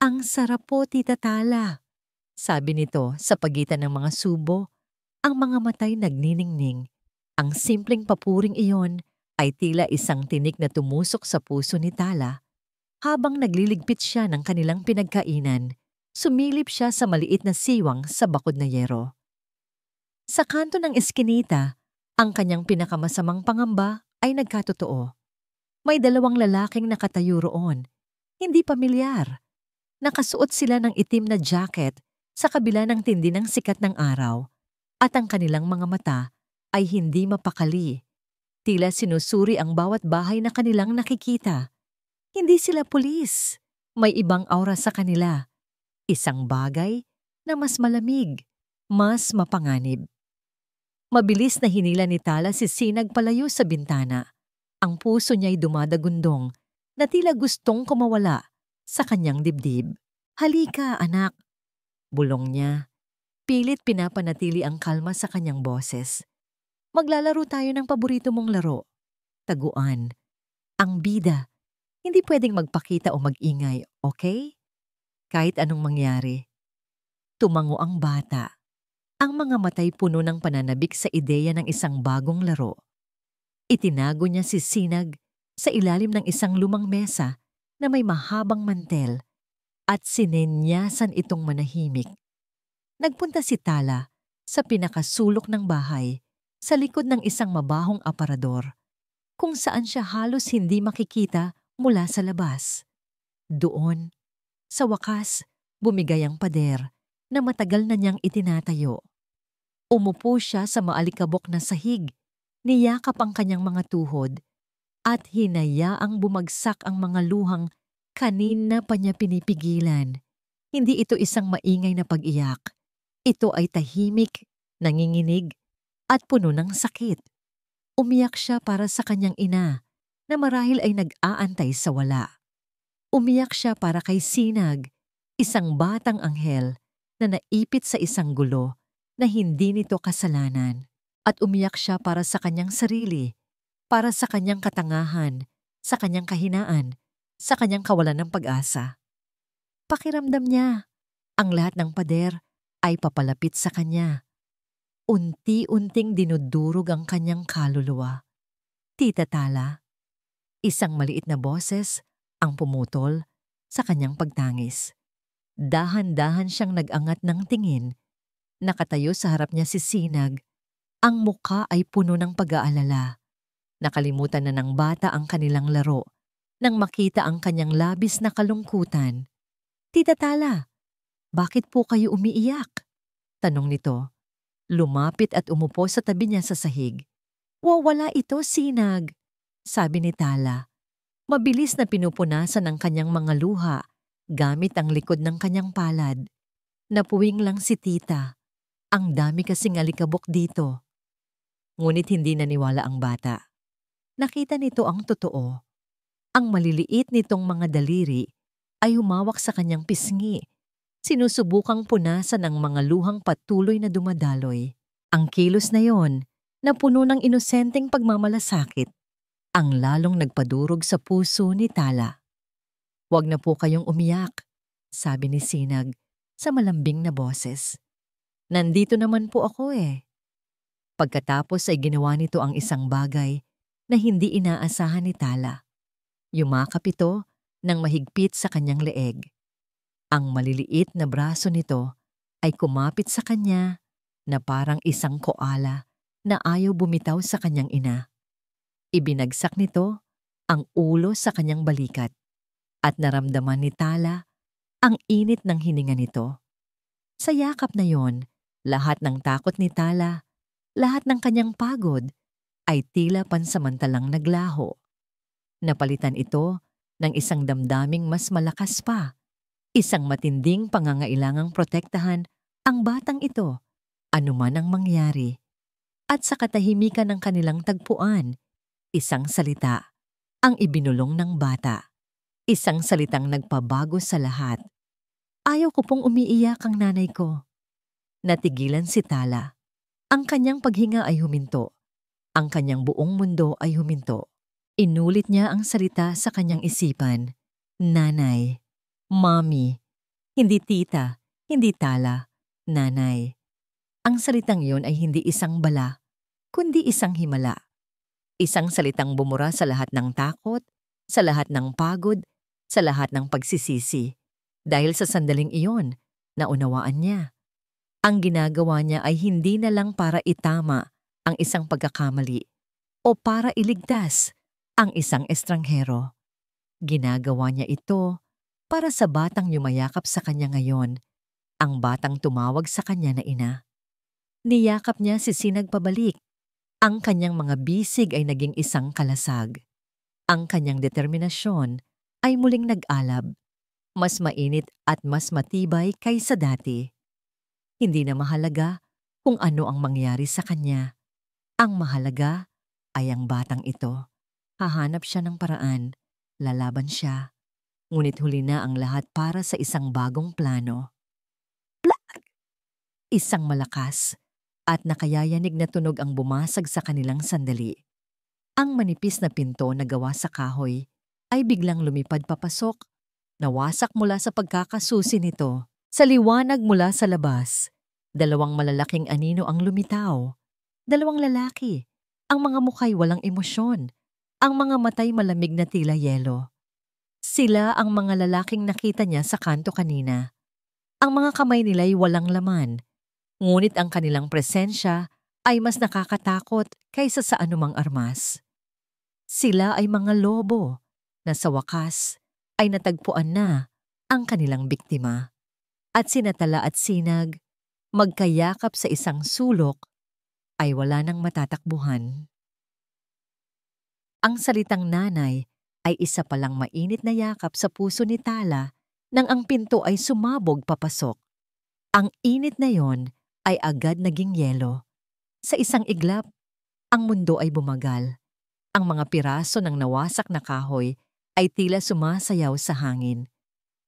"Ang sarap po, Tita Tala," sabi nito sa pagitan ng mga subo, ang mga matay nagniningning. Ang simpleng papuring iyon ay tila isang tinik na tumusok sa puso ni Tala. Habang nagliligpit siya ng kanilang pinagkainan, sumilip siya sa maliit na siwang sa bakod na yero. Sa kanto ng eskinita, ang kanyang pinakamasamang pangamba ay nagkatotoo. May 2 lalaking nakatayo roon, hindi pamilyar. Nakasuot sila ng itim na jacket sa kabila ng tindi ng sikat ng araw, at ang kanilang mga mata ay hindi mapakali. Tila sinusuri ang bawat bahay na kanilang nakikita. Hindi sila pulis. May ibang aura sa kanila. Isang bagay na mas malamig, mas mapanganib. Mabilis na hinila ni Tala si Sinag palayo sa bintana. Ang puso niya'y dumadagundong na tila gustong kumawala sa kanyang dibdib. "Halika, anak," bulong niya. Pilit pinapanatili ang kalma sa kanyang boses. "Maglalaro tayo ng paborito mong laro. Taguan. Ang bida. Hindi pwedeng magpakita o mag-ingay, okay? Kahit anong mangyari." Tumango ang bata. Ang mga matay puno ng pananabik sa ideya ng isang bagong laro. Itinago niya si Sinag sa ilalim ng isang lumang mesa na may mahabang mantel at sinenyasan itong manahimik. Nagpunta si Tala sa pinakasulok ng bahay sa likod ng isang mabahong aparador kung saan siya halos hindi makikita mula sa labas. Doon, sa wakas, bumigay ang pader na matagal na niyang itinatayo. Umupo siya sa maalikabok na sahig, niyakap ang kanyang mga tuhod, at hinayaang bumagsak ang mga luhang kanina pa niya pinipigilan. Hindi ito isang maingay na pag-iyak. Ito ay tahimik, nanginginig, at puno ng sakit. Umiyak siya para sa kanyang ina, na marahil ay nag-aantay sa wala. Umiyak siya para kay Sinag, isang batang anghel na naipit sa isang gulo na hindi nito kasalanan. At umiyak siya para sa kanyang sarili, para sa kanyang katangahan, sa kanyang kahinaan, sa kanyang kawalan ng pag-asa. Pakiramdam niya, ang lahat ng pader ay papalapit sa kanya. Unti-unting dinudurog ang kanyang kaluluwa. "Tita Tala." Isang maliit na boses ang pumutol sa kanyang pagtangis. Dahan-dahan siyang nag-angat ng tingin. Nakatayo sa harap niya si Sinag. Ang mukha ay puno ng pag-aalala. Nakalimutan na ng bata ang kanilang laro nang makita ang kanyang labis na kalungkutan. "Tita Tala, bakit po kayo umiiyak?" tanong nito. Lumapit at umupo sa tabi niya sa sahig. "Wala ito, Sinag," sabi ni Tala. Mabilis na pinupunasan ang kanyang mga luha gamit ang likod ng kanyang palad. Napuwing lang si tita. Ang dami kasing alikabok dito. Ngunit hindi naniwala ang bata. Nakita nito ang totoo. Ang maliliit nitong mga daliri ay humawak sa kanyang pisngi. Sinusubukang punasan ang mga luhang patuloy na dumadaloy. Ang kilos na yon, na puno ng inosenteng pagmamalasakit, ang lalong nagpadurog sa puso ni Tala. "Huwag na po kayong umiyak," sabi ni Sinag sa malambing na boses. "Nandito naman po ako eh." Pagkatapos ay ginawa nito ang isang bagay na hindi inaasahan ni Tala. Yumakap ito ng mahigpit sa kanyang leeg. Ang maliliit na braso nito ay kumapit sa kanya na parang isang koala na ayaw bumitaw sa kanyang ina. Ibinagsak nito ang ulo sa kanyang balikat at naramdaman ni Tala ang init ng hininga nito. Sa yakap na yon, lahat ng takot ni Tala, lahat ng kanyang pagod ay tila pansamantalang naglaho. Napalitan ito ng isang damdaming mas malakas pa, isang matinding pangangailangang protektahan ang batang ito, anuman ang mangyari. At sa katahimikan ng kanilang tagpuan, isang salita ang ibinulong ng bata. Isang salitang nagpabago sa lahat. "Ayaw ko pong umiiyak ang nanay ko." Natigilan si Tala. Ang kanyang paghinga ay huminto. Ang kanyang buong mundo ay huminto. Inulit niya ang salita sa kanyang isipan. Nanay. Mommy. Hindi tita. Hindi Tala. Nanay. Ang salitang yon ay hindi isang bala, kundi isang himala. Isang salitang bumura sa lahat ng takot, sa lahat ng pagod, sa lahat ng pagsisisi. Dahil sa sandaling iyon, naunawaan niya. Ang ginagawa niya ay hindi na lang para itama ang isang pagkakamali o para iligtas ang isang estranghero. Ginagawa niya ito para sa batang yumayakap sa kanya ngayon, ang batang tumawag sa kanya na ina. Niyakap niya si Sinag pabalik. Ang kanyang mga bisig ay naging isang kalasag. Ang kanyang determinasyon ay muling nag-alab, mas mainit at mas matibay kaysa dati. Hindi na mahalaga kung ano ang mangyari sa kanya. Ang mahalaga ay ang batang ito. Hahanap siya ng paraan, lalaban siya. Ngunit huli na ang lahat para sa isang bagong plano. Plag! Isang malakas at nakayayanig na tunog ang bumasag sa kanilang sandali. Ang manipis na pinto na gawa sa kahoy ay biglang lumipad papasok, nawasak mula sa pagkakasusi nito. Sa liwanag mula sa labas, dalawang malalaking anino ang lumitaw. Dalawang lalaki, ang mga mukha'y walang emosyon, ang mga matay malamig na tila yelo. Sila ang mga lalaking nakita niya sa kanto kanina. Ang mga kamay nila'y walang laman, ngunit ang kanilang presensya ay mas nakakatakot kaysa sa anumang armas. Sila ay mga lobo na sa wakas ay natagpuan na ang kanilang biktima. At sina Tala at Sinag, magkayakap sa isang sulok, ay wala nang matatakbuhan. Ang salitang nanay ay isa palang mainit na yakap sa puso ni Tala nang ang pinto ay sumabog papasok. Ang init na yon ay agad naging yelo. Sa isang iglap, ang mundo ay bumagal. Ang mga piraso ng nawasak na kahoy ay tila sumasayaw sa hangin.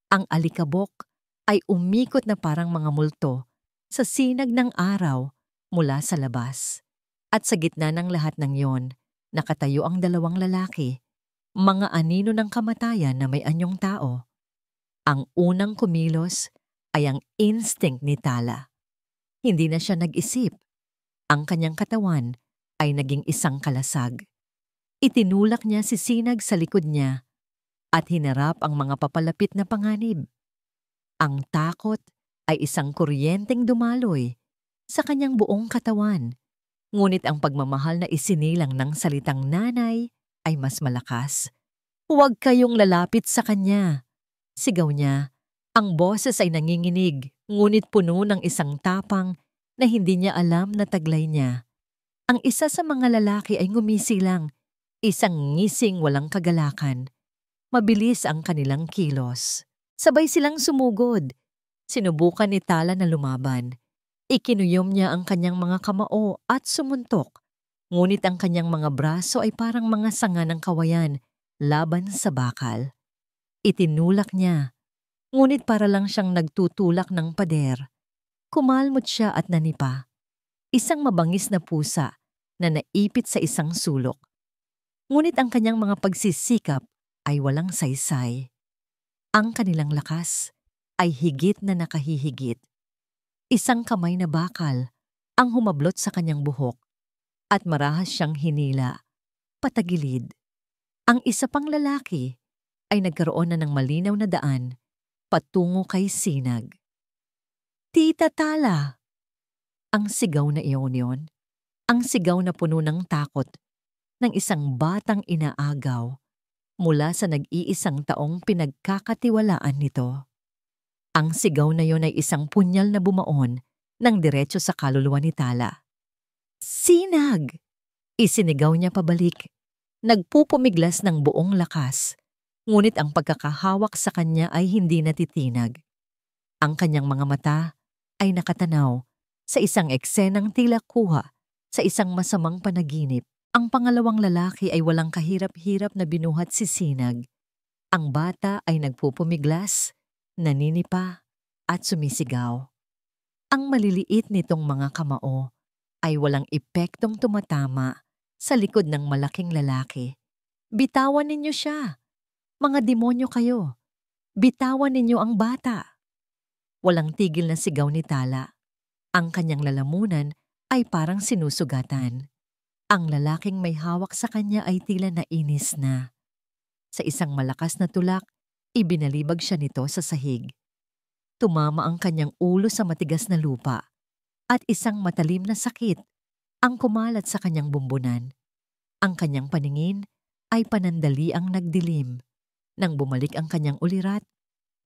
Ang alikabok ay umikot na parang mga multo sa sinag ng araw mula sa labas. At sa gitna ng lahat ng yon, nakatayo ang dalawang lalaki, mga anino ng kamatayan na may anyong tao. Ang unang kumilos ay ang instinct ni Tala. Hindi na siya nag-isip. Ang kanyang katawan ay naging isang kalasag. Itinulak niya si Sinag sa likod niya at hinarap ang mga papalapit na panganib. Ang takot ay isang kuryenteng dumaloy sa kanyang buong katawan, ngunit ang pagmamahal na isinilang ng salitang nanay ay mas malakas. "Huwag kayong lalapit sa kanya," sigaw niya. Ang boses ay nanginginig, ngunit puno ng isang tapang na hindi niya alam na taglay niya. Ang isa sa mga lalaki ay ngumisilang, isang ngising walang kagalakan. Mabilis ang kanilang kilos. Sabay silang sumugod. Sinubukan ni Tala na lumaban. Ikinuyom niya ang kanyang mga kamao at sumuntok. Ngunit ang kanyang mga braso ay parang mga sanga ng kawayan laban sa bakal. Itinulak niya, ngunit para lang siyang nagtutulak ng pader. Kumalmot siya at nanipa. Isang mabangis na pusa na naipit sa isang sulok. Ngunit ang kanyang mga pagsisikap ay walang saysay. Ang kanilang lakas ay higit na nakahihigit. Isang kamay na bakal ang humablot sa kanyang buhok at marahas siyang hinila, patagilid. Ang isa pang lalaki ay nagkaroon na ng malinaw na daan patungo kay Sinag. "Tita Tala!" Ang sigaw na iyon yon. Ang sigaw na puno ng takot ng isang batang inaagaw mula sa nag-iisang taong pinagkakatiwalaan nito. Ang sigaw na yon ay isang punyal na bumaon ng diretso sa kaluluwa ni Tala. "Sinag!" Isinigaw niya pabalik. Nagpupumiglas ng buong lakas, ngunit ang pagkakahawak sa kanya ay hindi natitinag. Ang kanyang mga mata ay nakatanaw sa isang eksenang tila kuha sa isang masamang panaginip. Ang pangalawang lalaki ay walang kahirap-hirap na binuhat si Sinag. Ang bata ay nagpupumiglas, naninipa, at sumisigaw. Ang maliliit nitong mga kamao ay walang epektong tumatama sa likod ng malaking lalaki. "Bitawan ninyo siya! Mga demonyo kayo! Bitawan ninyo ang bata!" Walang tigil na sigaw ni Tala. Ang kanyang lalamunan ay parang sinusugatan. Ang lalaking may hawak sa kanya ay tila nainis na. Sa isang malakas na tulak, ibinalibag siya nito sa sahig. Tumama ang kanyang ulo sa matigas na lupa at isang matalim na sakit ang kumalat sa kanyang bumbunan. Ang kanyang paningin ay panandali ang nagdilim. Nang bumalik ang kanyang ulirat,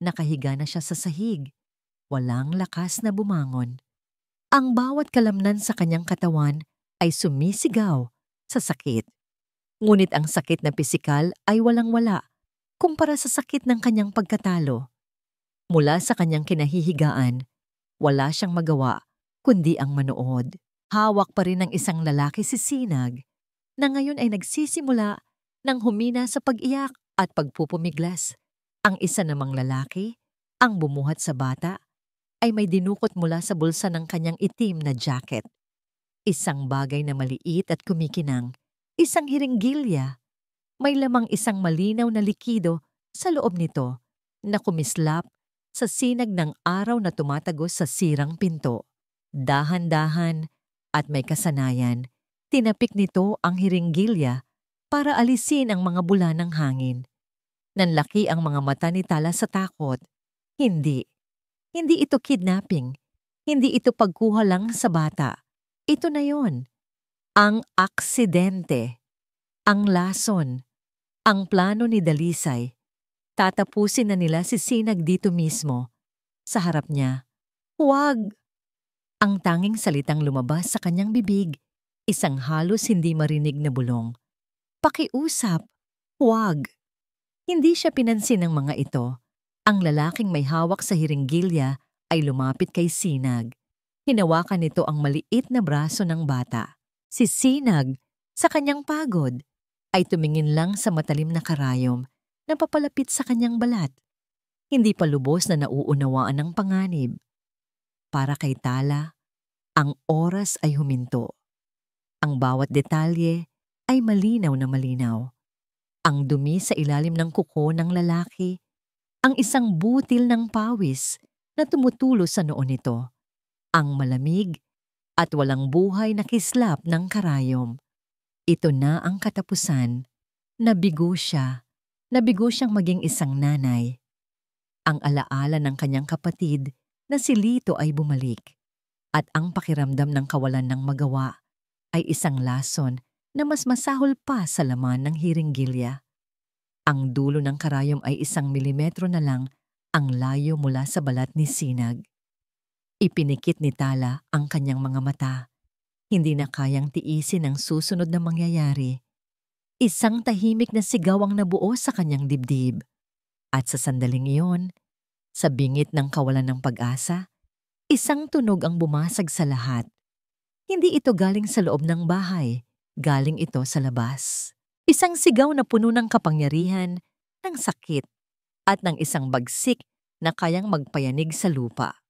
nakahiga na siya sa sahig. Walang lakas na bumangon. Ang bawat kalamnan sa kanyang katawan ay sumisigaw sa sakit. Ngunit ang sakit na pisikal ay walang-wala kumpara sa sakit ng kanyang pagkatalo. Mula sa kanyang kinahihigaan, wala siyang magawa kundi ang manood. Hawak pa rin ng isang lalaki si Sinag na ngayon ay nagsisimula ng humina sa pag-iyak at pagpupumiglas. Ang isa namang lalaki, ang bumuhat sa bata, ay may dinukot mula sa bulsa ng kanyang itim na jacket. Isang bagay na maliit at kumikinang, isang hiringgilya. May lamang isang malinaw na likido sa loob nito na kumislap sa sinag ng araw na tumatagos sa sirang pinto. Dahan-dahan at may kasanayan, tinapik nito ang hiringgilya para alisin ang mga bula ng hangin. Nanlaki ang mga mata ni Tala sa takot. Hindi. Hindi ito kidnapping. Hindi ito pagkuha lang sa bata. Ito na yon. Ang aksidente. Ang lason. Ang plano ni Dalisay. Tatapusin na nila si Sinag dito mismo. Sa harap niya. "Huwag!" Ang tanging salitang lumabas sa kanyang bibig, isang halos hindi marinig na bulong. "Pakiusap! Huwag!" Hindi siya pinansin ng mga ito. Ang lalaking may hawak sa hiringgilya ay lumapit kay Sinag. Hinawakan nito ang maliit na braso ng bata. Si Sinag, sa kanyang pagod, ay tumingin lang sa matalim na karayom na papalapit sa kanyang balat. Hindi pa lubos na nauunawaan ng panganib. Para kay Tala, ang oras ay huminto. Ang bawat detalye ay malinaw na malinaw. Ang dumi sa ilalim ng kuko ng lalaki, ang isang butil ng pawis na tumutulo sa noo nito, ang malamig at walang buhay na kislap ng karayom. Ito na ang katapusan. Nabigo siya. Nabigo siyang maging isang nanay. Ang alaala ng kanyang kapatid na si Lito ay bumalik. At ang pakiramdam ng kawalan ng magawa ay isang lason na mas masahol pa sa laman ng hiringgilya. Ang dulo ng karayom ay 1 milimetro na lang ang layo mula sa balat ni Sinag. Ipinikit ni Tala ang kanyang mga mata. Hindi na kayang tiisin ang susunod na mangyayari. Isang tahimik na sigaw ang nabuo sa kanyang dibdib. At sa sandaling iyon, sa bingit ng kawalan ng pag-asa, isang tunog ang bumasag sa lahat. Hindi ito galing sa loob ng bahay, galing ito sa labas. Isang sigaw na puno ng kapangyarihan, ng sakit, at ng isang bagsik na kayang magpayanig sa lupa.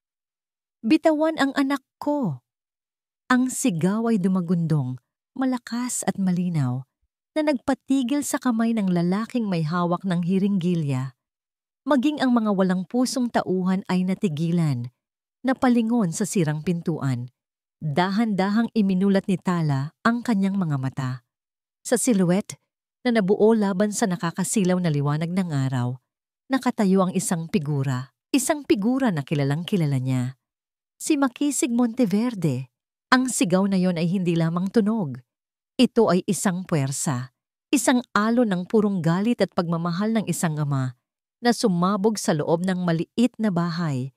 "Bitawan ang anak ko!" Ang sigaw ay dumagundong, malakas at malinaw, na nagpatigil sa kamay ng lalaking may hawak ng hiringgilya. Maging ang mga walang pusong tauhan ay natigilan, napalingon sa sirang pintuan. Dahan-dahang iminulat ni Tala ang kanyang mga mata. Sa silhouette na nabuo laban sa nakakasilaw na liwanag ng araw, nakatayo ang isang figura na kilalang-kilala niya. Si Makisig Monteverde. Ang sigaw na yon ay hindi lamang tunog. Ito ay isang puwersa, isang alon ng purong galit at pagmamahal ng isang ama na sumabog sa loob ng maliit na bahay.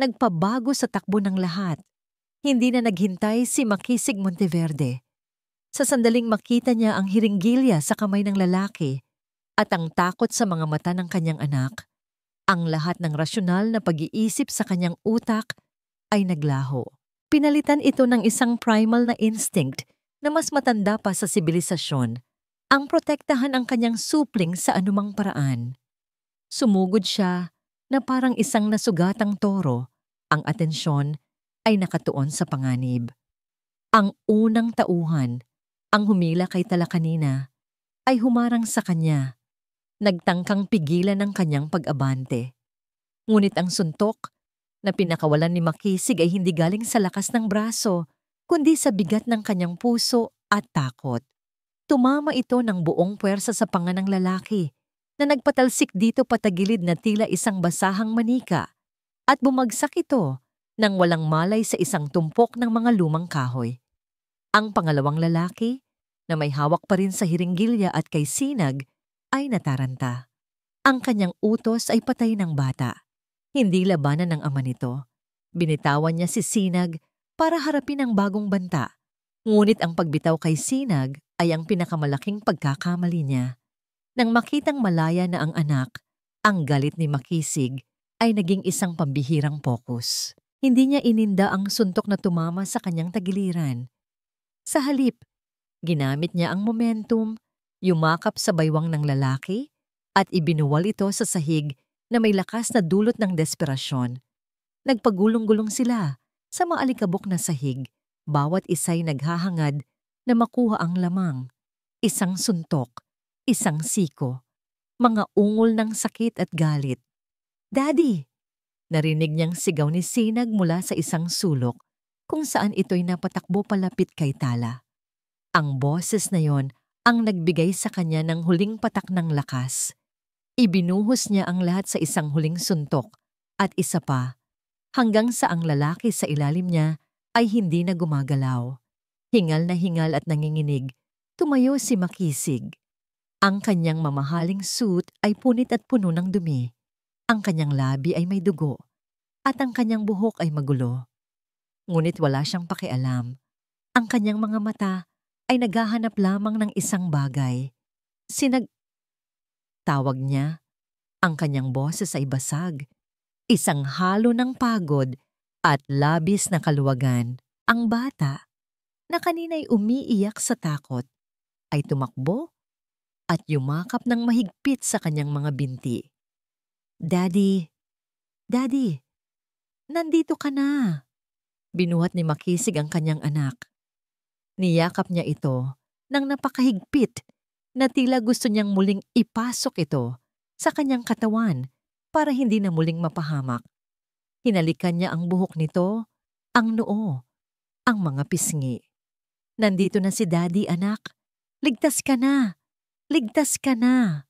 Nagpabago sa takbo ng lahat. Hindi na naghintay si Makisig Monteverde. Sa sandaling makita niya ang hiringgilya sa kamay ng lalaki at ang takot sa mga mata ng kanyang anak, ang lahat ng rasyonal na pag-iisip sa kanyang utak ay naglaho. Pinalitan ito ng isang primal na instinct na mas matanda pa sa sibilisasyon, ang protektahan ang kanyang supling sa anumang paraan. Sumugod siya na parang isang nasugatang toro, ang atensyon ay nakatuon sa panganib. Ang unang tauhan, ang humila kay Tala kanina, ay humarang sa kanya, nagtangkang pigilan ng kanyang pag-abante. Ngunit ang suntok na pinakawalan ni Makisig ay hindi galing sa lakas ng braso, kundi sa bigat ng kanyang puso at takot. Tumama ito ng buong puwersa sa panga ng lalaki, na nagpatalsik dito patagilid na tila isang basahang manika, at bumagsak ito nang walang malay sa isang tumpok ng mga lumang kahoy. Ang pangalawang lalaki, na may hawak pa rin sa hiringgilya at kay Sinag, ay nataranta. Ang kanyang utos ay patay ng bata. Hindi labanan ng ama nito. Binitawan niya si Sinag para harapin ang bagong banta. Ngunit ang pagbitaw kay Sinag ay ang pinakamalaking pagkakamali niya. Nang makitang malaya na ang anak, ang galit ni Makisig ay naging isang pambihirang pokus. Hindi niya ininda ang suntok na tumama sa kanyang tagiliran. Sa halip, ginamit niya ang momentum, yumakap sa baywang ng lalaki, at ibinuwal ito sa sahig na may lakas na dulot ng desperasyon. Nagpagulong-gulong sila sa maalikabok na sahig, bawat isa'y naghahangad na makuha ang lamang. Isang suntok, isang siko, mga ungol ng sakit at galit. "Daddy!" Narinig niyang sigaw ni Sinag mula sa isang sulok kung saan ito'y napatakbo palapit kay Tala. Ang boses na yon ang nagbigay sa kanya ng huling patak ng lakas. Ibinuhos niya ang lahat sa isang huling suntok at isa pa, hanggang sa ang lalaki sa ilalim niya ay hindi na gumagalaw. Hingal na hingal at nanginginig, tumayo si Makisig. Ang kanyang mamahaling suit ay punit at puno ng dumi. Ang kanyang labi ay may dugo at ang kanyang buhok ay magulo. Ngunit wala siyang pakialam. Ang kanyang mga mata ay naghahanap lamang ng isang bagay. Tawag niya. Ang kanyang boses ay basag. Isang halo ng pagod at labis na kaluwagan. Ang bata, na kanina'y umiiyak sa takot, ay tumakbo at yumakap ng mahigpit sa kanyang mga binti. "Daddy! Daddy! Nandito ka na!" Binuhat ni Makisig ang kanyang anak. Niyakap niya ito nang napakahigpit na tila gusto niyang muling ipasok ito sa kanyang katawan para hindi na muling mapahamak. Hinalikan niya ang buhok nito, ang noo, ang mga pisngi. "Nandito na si Daddy, anak. Ligtas ka na! Ligtas ka na!"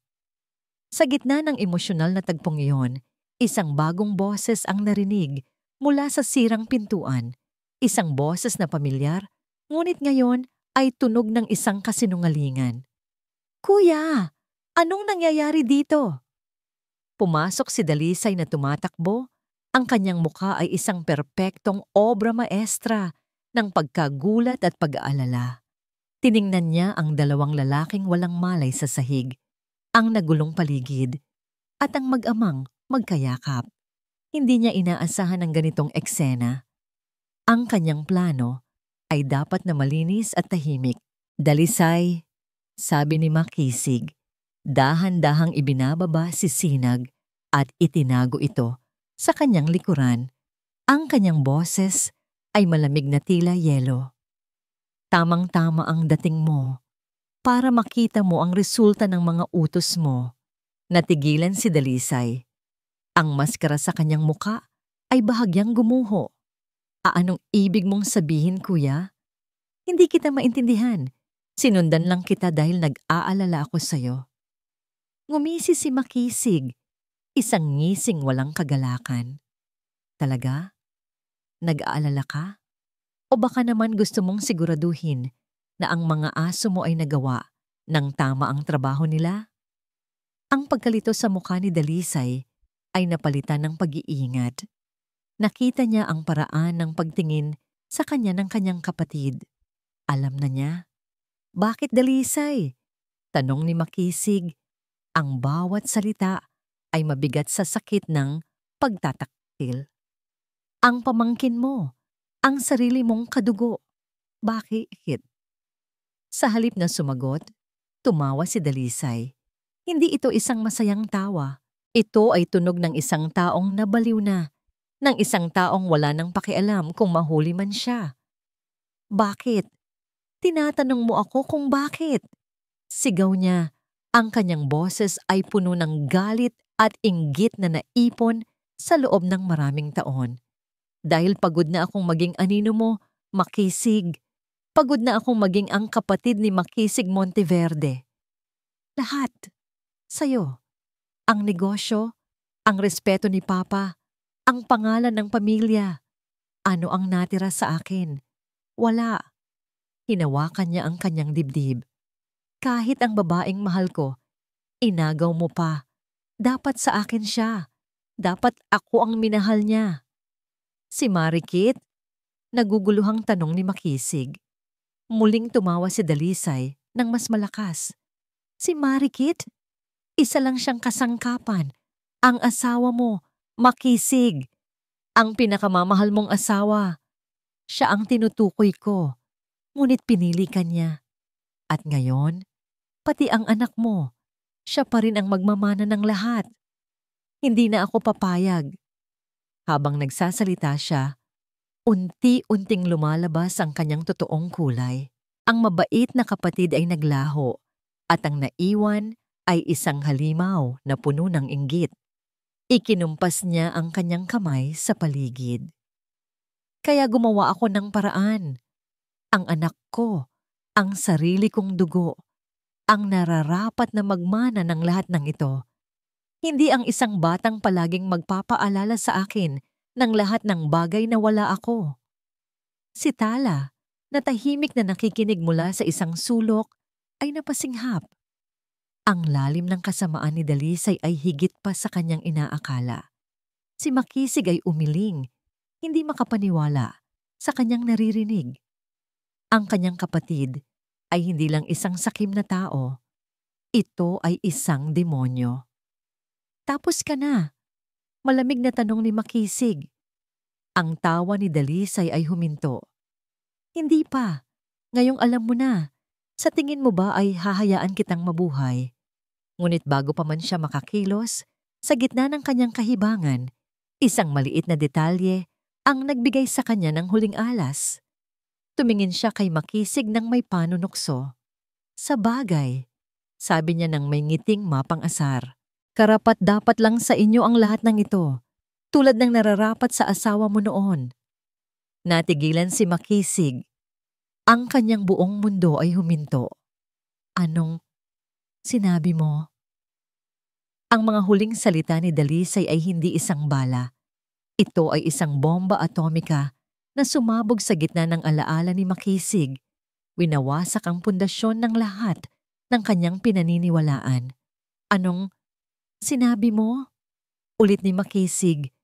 Sa gitna ng emosyonal na tagpong iyon, isang bagong boses ang narinig mula sa sirang pintuan. Isang boses na pamilyar, ngunit ngayon ay tunog ng isang kasinungalingan. "Kuya, anong nangyayari dito?" Pumasok si Dalisay na tumatakbo. Ang kanyang mukha ay isang perpektong obra maestra ng pagkagulat at pag-aalala. Tiningnan niya ang dalawang lalaking walang malay sa sahig, ang nagulong paligid, at ang mag-amang magkayakap. Hindi niya inaasahan ang ganitong eksena. Ang kanyang plano ay dapat na malinis at tahimik. "Dalisay," sabi ni Makisig. Dahan-dahang ibinababa si Sinag at itinago ito sa kanyang likuran. Ang kanyang boses ay malamig na tila yelo. "Tamang-tama ang dating mo. para makita mo ang resulta ng mga utos mo. Natigilan si Dalisay. Ang maskara sa kanyang muka ay bahagyang gumuho. Anong ibig mong sabihin, kuya? Hindi kita maintindihan. Sinundan lang kita dahil nag-aalala ako sa'yo. Ngumisi si Makisig, isang ngising walang kagalakan. Talaga? Nag-aalala ka? O baka naman gusto mong siguraduhin na ang mga aso mo ay nagawa ng tama ang trabaho nila? Ang pagkalito sa mukha ni Dalisay ay napalitan ng pag-iingat. Nakita niya ang paraan ng pagtingin sa kanya ng kanyang kapatid. Alam na niya. Bakit, Dalisay? Tanong ni Makisig. Ang bawat salita ay mabigat sa sakit ng pagtataktil. Ang pamangkin mo, ang sarili mong kadugo. Bakit? Sa halip na sumagot, tumawa si Dalisay. Hindi ito isang masayang tawa. Ito ay tunog ng isang taong nabaliw na, ng isang taong wala nang pakialam kung mahuli man siya. Bakit? Tinatanong mo ako kung bakit? Sigaw niya. Ang kanyang boses ay puno ng galit at inggit na naipon sa loob ng maraming taon. Dahil pagod na akong maging anino mo, Makisig. Pagod na akong maging ang kapatid ni Makisig Monteverde. Lahat. Sa'yo. Ang negosyo, ang respeto ni Papa, ang pangalan ng pamilya. Ano ang natira sa akin? Wala. Hinawakan niya ang kanyang dibdib. Kahit ang babaeng mahal ko, inagaw mo pa. Dapat sa akin siya. Dapat ako ang minahal niya. Si Marikit? Naguguluhang tanong ni Makisig. Muling tumawa si Dalisay ng mas malakas. Si Marikit? Isa lang siyang kasangkapan. Ang asawa mo, Makisig. Ang pinakamamahal mong asawa. Siya ang tinutukoy ko. Ngunit pinili ka niya. At ngayon, pati ang anak mo, siya pa rin ang magmamana ng lahat. Hindi na ako papayag. Habang nagsasalita siya, unti-unting lumalabas ang kanyang totoong kulay. Ang mabait na kapatid ay naglaho at ang naiwan ay isang halimaw na puno ng inggit. Ikinumpas niya ang kanyang kamay sa paligid. Kaya gumawa ako ng paraan. Ang anak ko, ang sarili kong dugo, ang nararapat na magmana ng lahat ng ito. Hindi ang isang batang palaging magpapaalala sa akin ng lahat ng bagay na wala ako. Si Tala, na tahimik na nakikinig mula sa isang sulok, ay napasinghap. Ang lalim ng kasamaan ni Dalisay ay higit pa sa kanyang inaakala. Si Makisig ay umiling, hindi makapaniwala sa kanyang naririnig. Ang kanyang kapatid ay hindi lang isang sakim na tao. Ito ay isang demonyo. Tapos ka na. Malamig na tanong ni Makisig. Ang tawa ni Dalisay ay huminto. Hindi pa. Ngayong alam mo na. Sa tingin mo ba ay hahayaan kitang mabuhay? Ngunit bago pa man siya makakilos, sa gitna ng kanyang kahibangan, isang maliit na detalye ang nagbigay sa kanya ng huling alas. Tumingin siya kay Makisig ng may panunukso. Sa bagay, sabi niya ng may ngiting mapang-asar. Karapat-dapat lang sa inyo ang lahat ng ito, tulad ng nararapat sa asawa mo noon. Natigilan si Makisig. Ang kanyang buong mundo ay huminto. Anong sinabi mo? Ang mga huling salita ni Dalisay ay hindi isang bala. Ito ay isang bomba atomika na sumabog sa gitna ng alaala ni Makisig. Winawasak ang pundasyon ng lahat ng kanyang pinaniniwalaan. Anong sinabi mo? Ulit ni Makisig.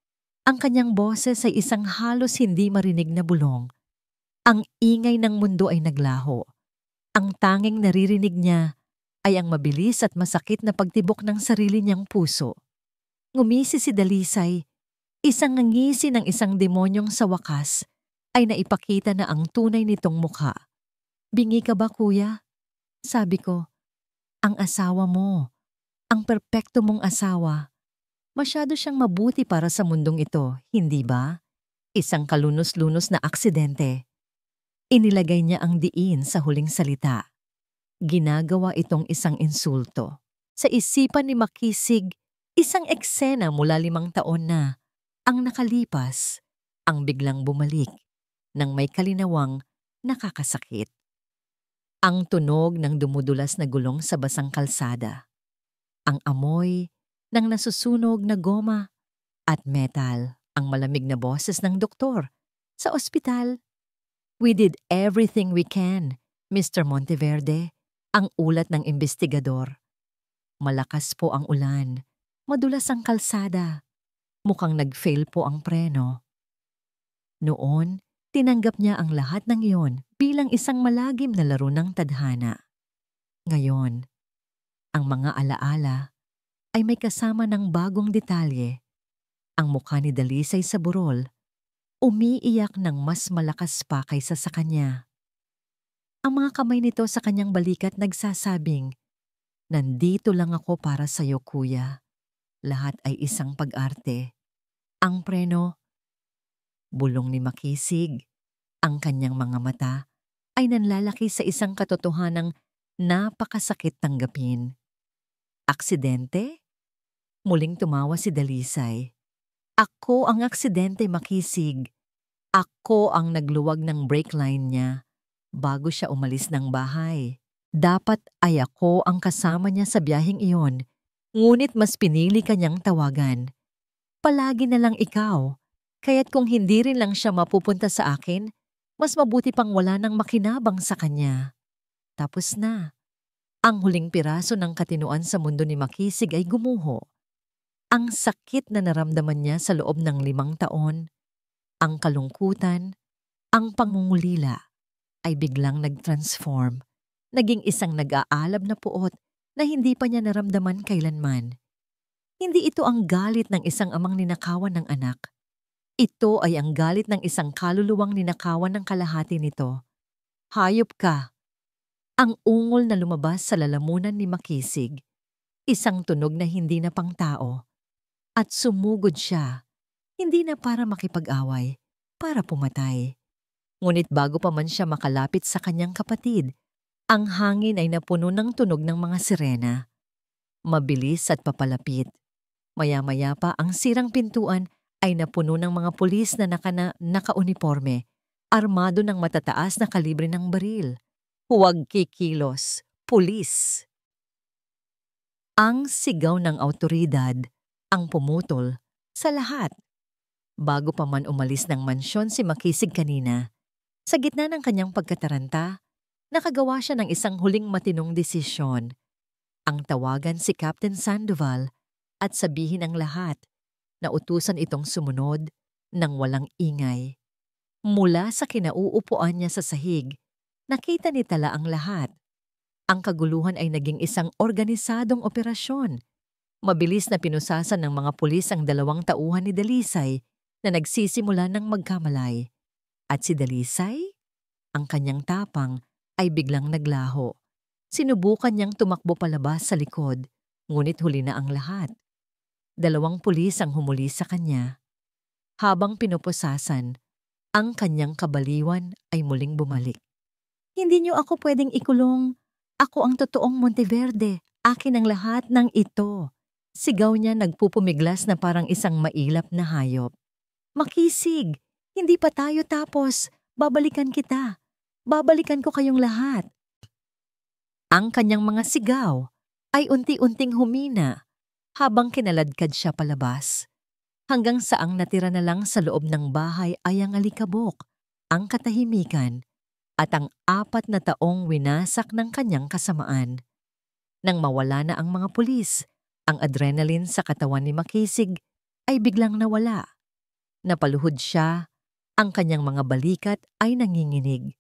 Ang kanyang boses ay isang halos hindi marinig na bulong. Ang ingay ng mundo ay naglaho. Ang tanging naririnig niya ay ang mabilis at masakit na pagtibok ng sarili niyang puso. Ngumisi si Dalisay. Isang ngisi ng isang demonyong sa wakas ay naipakita na ang tunay nitong mukha. Bingi ka ba, kuya? Sabi ko, ang asawa mo, ang perpekto mong asawa. Masyado siyang mabuti para sa mundong ito, hindi ba? Isang kalunos-lunos na aksidente. Inilagay niya ang diin sa huling salita. Ginagawa itong isang insulto. Sa isipan ni Makisig, isang eksena mula 5 taon na ang nakalipas ang biglang bumalik ng may kalinawang nakakasakit. Ang tunog ng dumudulas na gulong sa basang kalsada. Ang amoy ng nasusunog na goma at metal. Ang malamig na boses ng doktor sa ospital. "We did everything we can, Mr. Monteverde," ang ulat ng investigador. Malakas po ang ulan. Madulas ang kalsada. Mukhang nag-fail po ang preno. Noon, tinanggap niya ang lahat ng iyon bilang isang malagim na laro ng tadhana. Ngayon, ang mga alaala ay may kasama ng bagong detalye. Ang mukha ni Dalisay sa burol, umiiyak ng mas malakas pa kaysa sa kanya. Ang mga kamay nito sa kanyang balikat nagsasabing, "Nandito lang ako para sa'yo, kuya. Lahat ay isang pag-arte." Ang preno, bulong ni Makisig. Ang kanyang mga mata ay nanlalaki sa isang katotohanang napakasakit tanggapin. "Aksidente?" Muling tumawa si Dalisay. "Ako ang aksidente, Makisig. Ako ang nagluwag ng brake line niya bago siya umalis ng bahay. Dapat ay ako ang kasama niya sa biyaheng iyon, ngunit mas pinili kanyang tawagan. Palagi na lang ikaw, kaya't kung hindi rin lang siya mapupunta sa akin, mas mabuti pang wala nang makinabang sa kanya." Tapos na. Ang huling piraso ng katinuan sa mundo ni Makisig ay gumuho. Ang sakit na naramdaman niya sa loob ng 5 taon, ang kalungkutan, ang pangungulila, ay biglang nag-transform. Naging isang nag-aalab na puot na hindi pa niya naramdaman kailanman. Hindi ito ang galit ng isang amang ninakawan ng anak. Ito ay ang galit ng isang kaluluwang ninakawan ng kalahati nito. "Hayop ka!" Ang ungol na lumabas sa lalamunan ni Makisig. Isang tunog na hindi na pangtao. At sumugod siya, hindi na para makipag-away, para pumatay. Ngunit bago pa man siya makalapit sa kanyang kapatid, ang hangin ay napuno ng tunog ng mga sirena. Mabilis at papalapit. Maya-maya pa ang sirang pintuan ay napuno ng mga pulis na naka-uniforme, armado ng matataas na kalibre ng baril. "Huwag kikilos, pulis!" Ang sigaw ng awtoridad ang pumutol sa lahat. Bago pa man umalis ng mansyon si Makisig kanina, sa gitna ng kanyang pagkataranta, nakagawa siya ng isang huling matinong desisyon. Ang tawagan si Captain Sandoval at sabihin ang lahat na utusan itong sumunod ng walang ingay. Mula sa kinauupuan niya sa sahig, nakita ni Tala ang lahat. Ang kaguluhan ay naging isang organisadong operasyon. Mabilis na pinusasan ng mga pulis ang 2 tauhan ni Dalisay na nagsisimula ng magkamalay. At si Dalisay, ang kanyang tapang, ay biglang naglaho. Sinubukan niyang tumakbo palabas sa likod, ngunit huli na ang lahat. 2 pulis ang humuli sa kanya. Habang pinupusasan, ang kanyang kabaliwan ay muling bumalik. "Hindi niyo ako pwedeng ikulong. Ako ang totoong Monteverde. Akin ang lahat ng ito." Sigaw niya nagpupumiglas na parang isang mailap na hayop. "Makisig, hindi pa tayo tapos. Babalikan kita. Babalikan ko kayong lahat." Ang kanyang mga sigaw ay unti-unting humina habang kinaladkad siya palabas. Hanggang saang natira na lang sa loob ng bahay ay ang alikabok, ang katahimikan, at ang 4 na taong winasak ng kanyang kasamaan. Nang mawala na ang mga pulis, ang adrenaline sa katawan ni Makisig ay biglang nawala. Napaluhod siya, ang kanyang mga balikat ay nanginginig.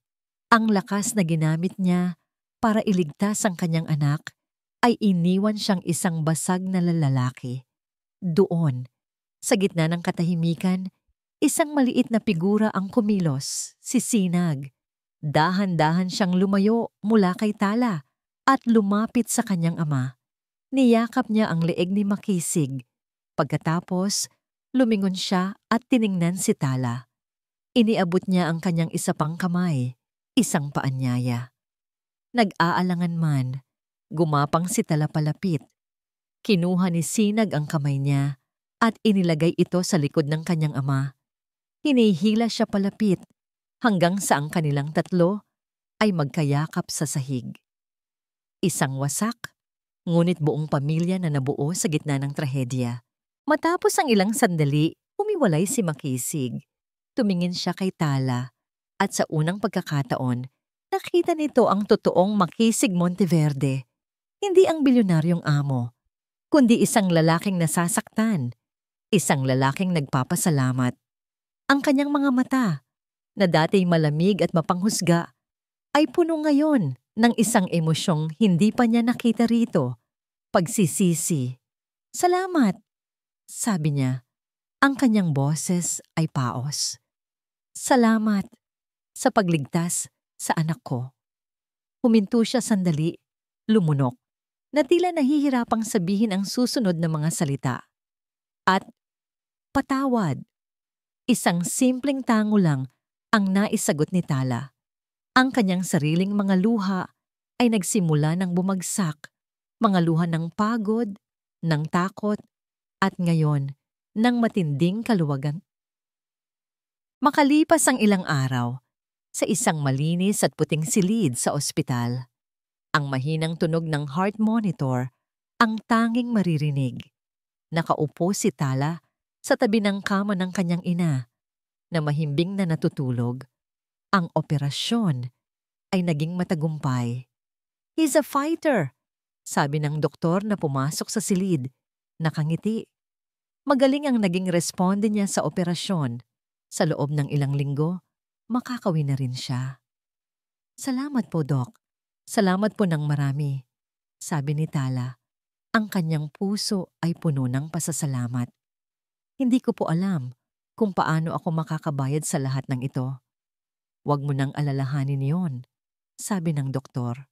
Ang lakas na ginamit niya para iligtas ang kanyang anak ay iniwan siyang isang basag na lalaki. Doon, sa gitna ng katahimikan, isang maliit na figura ang kumilos, si Sinag. Dahan-dahan siyang lumayo mula kay Tala at lumapit sa kanyang ama. Niyakap niya ang leeg ni Makisig. Pagkatapos, lumingon siya at tiningnan si Tala. Iniabot niya ang kanyang isa pang kamay, isang paanyaya. Nag-aalangan man, gumapang si Tala palapit. Kinuha ni Sinag ang kamay niya at inilagay ito sa likod ng kanyang ama. Hinihila siya palapit hanggang sa ang kanilang tatlo ay magkayakap sa sahig. Isang wasak, ngunit buong pamilya na nabuo sa gitna ng trahedya. Matapos ang ilang sandali, humiwalay si Makisig. Tumingin siya kay Tala at sa unang pagkakataon, nakita nito ang totoong Makisig Monteverde. Hindi ang bilyonaryong amo, kundi isang lalaking nasasaktan, isang lalaking nagpapasalamat. Ang kanyang mga mata, na dati malamig at mapanghusga, ay puno ngayon ng isang emosyong hindi pa niya nakita rito. Pagsisisi. Salamat, sabi niya. Ang kanyang boses ay paos. Salamat sa pagligtas sa anak ko. Huminto siya sandali, lumunok, na tila nahihirapang sabihin ang susunod na mga salita. At patawad. Isang simpleng tango lang ang naisagot ni Tala. Ang kanyang sariling mga luha ay nagsimula ng bumagsak, mga luha ng pagod, ng takot, at ngayon ng matinding kaluwagan. Makalipas ang ilang araw, sa isang malinis at puting silid sa ospital, ang mahinang tunog ng heart monitor ang tanging maririnig. Nakaupo si Tala sa tabi ng kama ng kanyang ina na mahimbing na natutulog. Ang operasyon ay naging matagumpay. He's a fighter, sabi ng doktor na pumasok sa silid. Nakangiti. Magaling ang naging responde niya sa operasyon. Sa loob ng ilang linggo, makakawin na rin siya. Salamat po, Dok. Salamat po ng marami, sabi ni Tala. Ang kanyang puso ay puno ng pasasalamat. Hindi ko po alam kung paano ako makakabayad sa lahat ng ito. Huwag mo nang alalahanin yon, sabi ng doktor.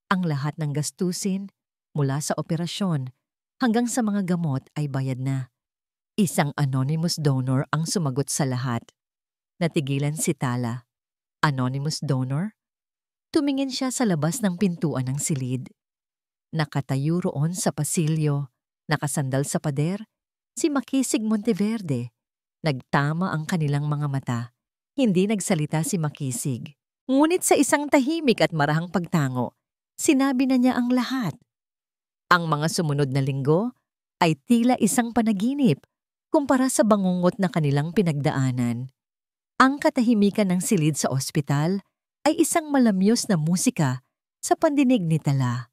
Ang lahat ng gastusin mula sa operasyon hanggang sa mga gamot ay bayad na. Isang anonymous donor ang sumagot sa lahat. Natigilan si Tala. Anonymous donor? Tumingin siya sa labas ng pintuan ng silid. Nakatayo roon sa pasilyo, nakasandal sa pader, si Makisig Monteverde. Nagtama ang kanilang mga mata. Hindi nagsalita si Makisig. Ngunit sa isang tahimik at marahang pagtango, sinabi na niya ang lahat. Ang mga sumunod na linggo ay tila isang panaginip kumpara sa bangungot na kanilang pinagdaanan. Ang katahimikan ng silid sa ospital ay isang malamyos na musika sa pandinig ni Tala.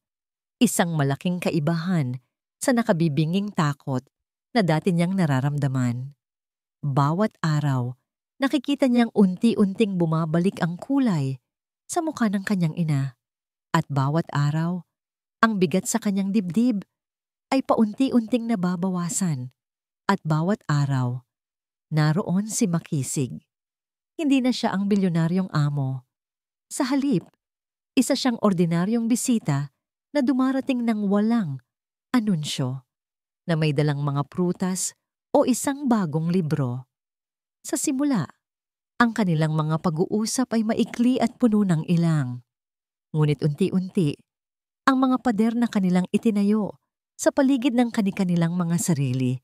Isang malaking kaibahan sa nakabibinging takot na dati niyang nararamdaman. Bawat araw, nakikita niyang unti-unting bumabalik ang kulay sa mukha ng kanyang ina. At bawat araw, ang bigat sa kanyang dibdib ay paunti-unting nababawasan. At bawat araw, naroon si Makisig. Hindi na siya ang bilyonaryong amo. Sa halip, isa siyang ordinaryong bisita na dumarating ng walang anunsyo, na may dalang mga prutas o isang bagong libro. Sa simula, ang kanilang mga pag-uusap ay maikli at puno ng ilang. Ngunit unti-unti, ang mga pader na kanilang itinayo sa paligid ng kanilang mga sarili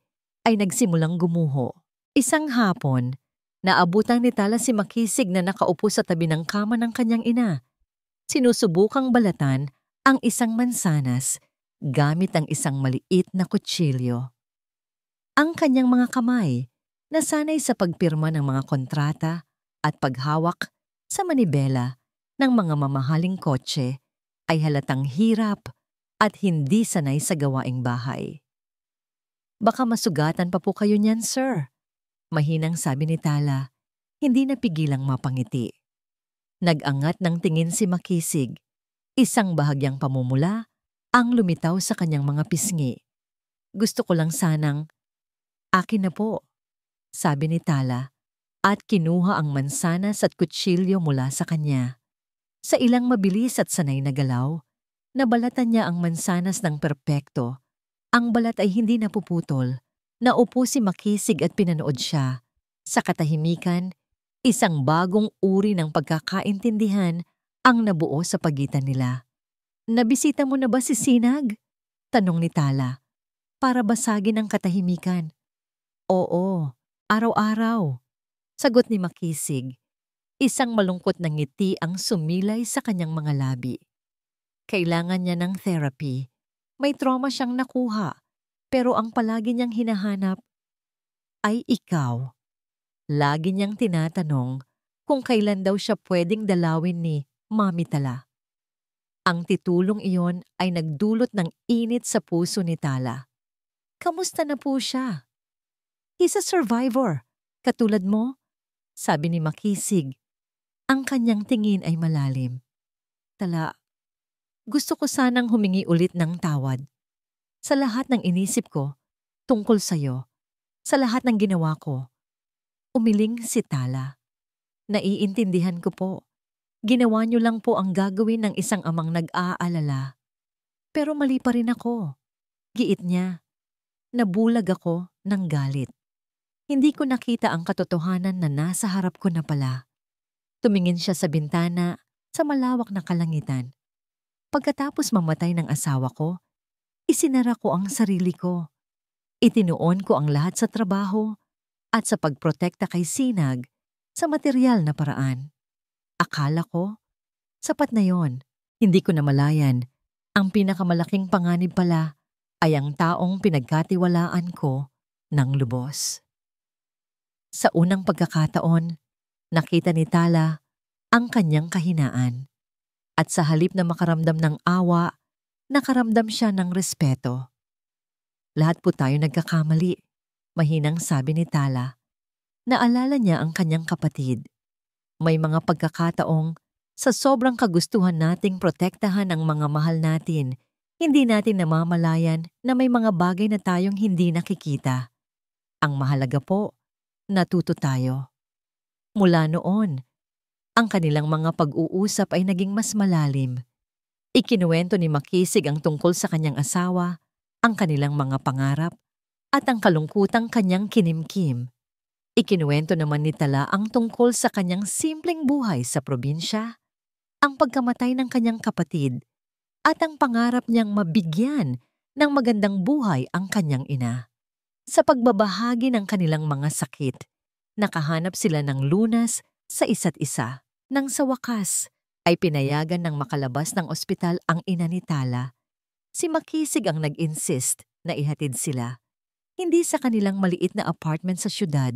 ay nagsimulang gumuho. Isang hapon, naabutan ni Tala si Makisig na nakaupo sa tabi ng kama ng kanyang ina. Sinusubukang balatan ang isang mansanas gamit ang isang maliit na kutsilyo. Ang kanyang mga kamay, nasanay sa pagpirma ng mga kontrata at paghawak sa manibela ng mga mamahaling kotse, ay halatang hirap at hindi sanay sa gawaing bahay. Baka masugatan pa po kayo niyan, sir, mahinang sabi ni Tala, hindi napigilang mapangiti. Nag-angat ng tingin si Makisig. Isang bahagyang pamumula ang lumitaw sa kanyang mga pisngi. Gusto ko lang sanang, akin na po, sabi ni Tala, at kinuha ang mansanas at kutsilyo mula sa kanya. Sa ilang mabilis at sanay na galaw, nabalatan niya ang mansanas ng perpekto. Ang balat ay hindi napuputol. Naupo si Makisig at pinanood siya. Sa katahimikan, isang bagong uri ng pagkakaintindihan ang nabuo sa pagitan nila. "Nabisita mo na ba si Sinag?" tanong ni Tala, para basagin ang katahimikan. "Oo, araw-araw," sagot ni Makisig. Isang malungkot na ngiti ang sumilay sa kanyang mga labi. Kailangan niya ng therapy. May trauma siyang nakuha, pero ang palagi niyang hinahanap ay ikaw. Lagi niyang tinatanong kung kailan daw siya pwedeng dalawin ni Mami Tala. Ang titulong iyon ay nagdulot ng init sa puso ni Tala. Kamusta na po siya? "He's a survivor, katulad mo," sabi ni Makisig. Ang kanyang tingin ay malalim. "Tala, gusto ko sanang humingi ulit ng tawad. Sa lahat ng inisip ko, tungkol sa'yo, sa lahat ng ginawa ko." Umiling si Tala. "Naiintindihan ko po. Ginawa niyo lang po ang gagawin ng isang amang nag-aalala. Pero mali pa rin ako." Giit niya. "Nabulag ako ng galit. Hindi ko nakita ang katotohanan na nasa harap ko na pala." Tumingin siya sa bintana sa malawak na kalangitan. "Pagkatapos mamatay ng asawa ko, isinara ko ang sarili ko. Itinuon ko ang lahat sa trabaho at sa pagprotekta kay Sinag sa materyal na paraan. Akala ko, sapat na yon. Hindi ko namalayan. Ang pinakamalaking panganib pala ay ang taong pinagkatiwalaan ko ng lubos." Sa unang pagkakataon, nakita ni Tala ang kanyang kahinaan. At sa halip na makaramdam ng awa, nakaramdam siya ng respeto. "Lahat po tayo nagkakamali," mahinang sabi ni Tala. Naalala niya ang kanyang kapatid. May mga pagkakataong sa sobrang kagustuhan nating protektahan ang mga mahal natin, hindi natin namamalayan na may mga bagay na tayong hindi nakikita. Ang mahalaga po, natuto tayo. Mula noon, ang kanilang mga pag-uusap ay naging mas malalim. Ikinuwento ni Makisig ang tungkol sa kanyang asawa, ang kanilang mga pangarap, at ang kalungkutang kanyang kinimkim. Ikinuwento naman ni Tala ang tungkol sa kanyang simpleng buhay sa probinsya, ang pagkamatay ng kanyang kapatid, at ang pangarap niyang mabigyan ng magandang buhay ang kanyang ina. Sa pagbabahagi ng kanilang mga sakit, nakahanap sila ng lunas sa isa't isa. Nang sa wakas ay pinayagan ng makalabas ng ospital ang ina ni Tala, si Makisig ang nag-insist na ihatid sila. Hindi sa kanilang maliit na apartment sa syudad,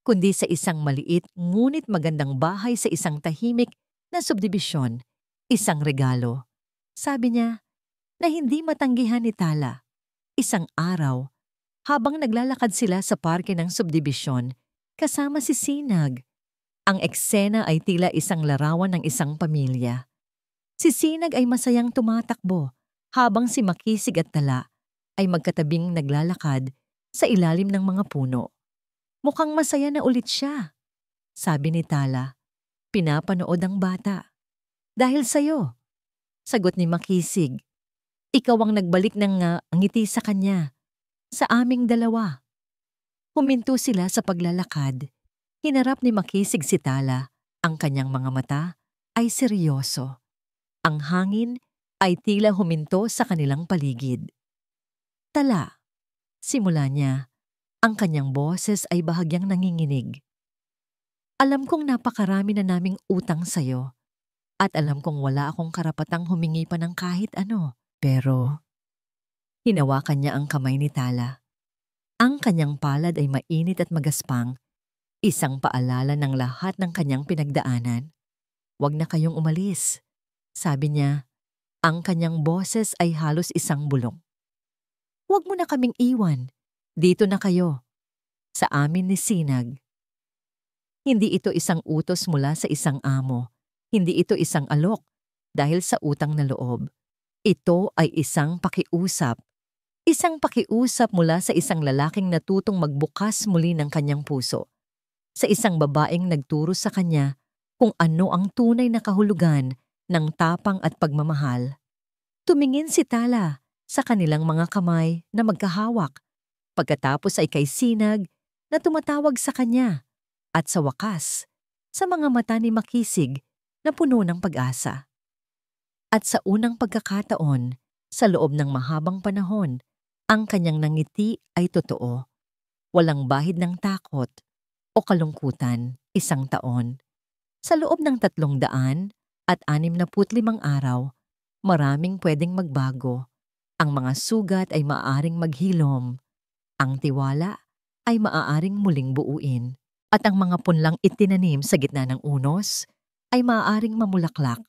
kundi sa isang maliit ngunit magandang bahay sa isang tahimik na subdibisyon, isang regalo. Sabi niya na hindi matanggihan ni Tala. Isang araw, habang naglalakad sila sa parke ng subdibisyon, kasama si Sinag. Ang eksena ay tila isang larawan ng isang pamilya. Si Sinag ay masayang tumatakbo, habang si Makisig at Tala ay magkatabing naglalakad sa ilalim ng mga puno. "Mukhang masaya na ulit siya," sabi ni Tala. "Pinapanood ang bata." "Dahil sa'yo," sagot ni Makisig. "Ikaw ang nagbalik ng ngiti sa kanya, sa aming dalawa." Huminto sila sa paglalakad. Hinarap ni Makisig si Tala. Ang kanyang mga mata ay seryoso. Ang hangin ay tila huminto sa kanilang paligid. "Tala," simula niya. Ang kanyang boses ay bahagyang nanginginig. "Alam kong napakarami na naming utang sa'yo. At alam kong wala akong karapatang humingi pa ng kahit ano. Pero..." Hinawakan niya ang kamay ni Tala. Ang kanyang palad ay mainit at magaspang. Isang paalala ng lahat ng kanyang pinagdaanan. "Huwag na kayong umalis," sabi niya. Ang kanyang boses ay halos isang bulong. "Huwag mo na kaming iwan. Dito na kayo. Sa amin ni Sinag." Hindi ito isang utos mula sa isang amo. Hindi ito isang alok dahil sa utang na loob. Ito ay isang pakiusap. Isang pakiusap mula sa isang lalaking natutong magbukas muli ng kanyang puso. Sa isang babaeng nagturo sa kanya kung ano ang tunay na kahulugan ng tapang at pagmamahal. Tumingin si Tala sa kanilang mga kamay na magkahawak. Pagkatapos ay kay Sinag na tumatawag sa kanya. At sa wakas, sa mga mata ni Makisig na puno ng pag-asa. At sa unang pagkakataon, sa loob ng mahabang panahon, ang kanyang nangiti ay totoo. Walang bahid ng takot o kalungkutan, 1 taon. Sa loob ng 365 araw, maraming pwedeng magbago. Ang mga sugat ay maaaring maghilom. Ang tiwala ay maaaring muling buuin. At ang mga punlang itinanim sa gitna ng unos ay maaaring mamulaklak.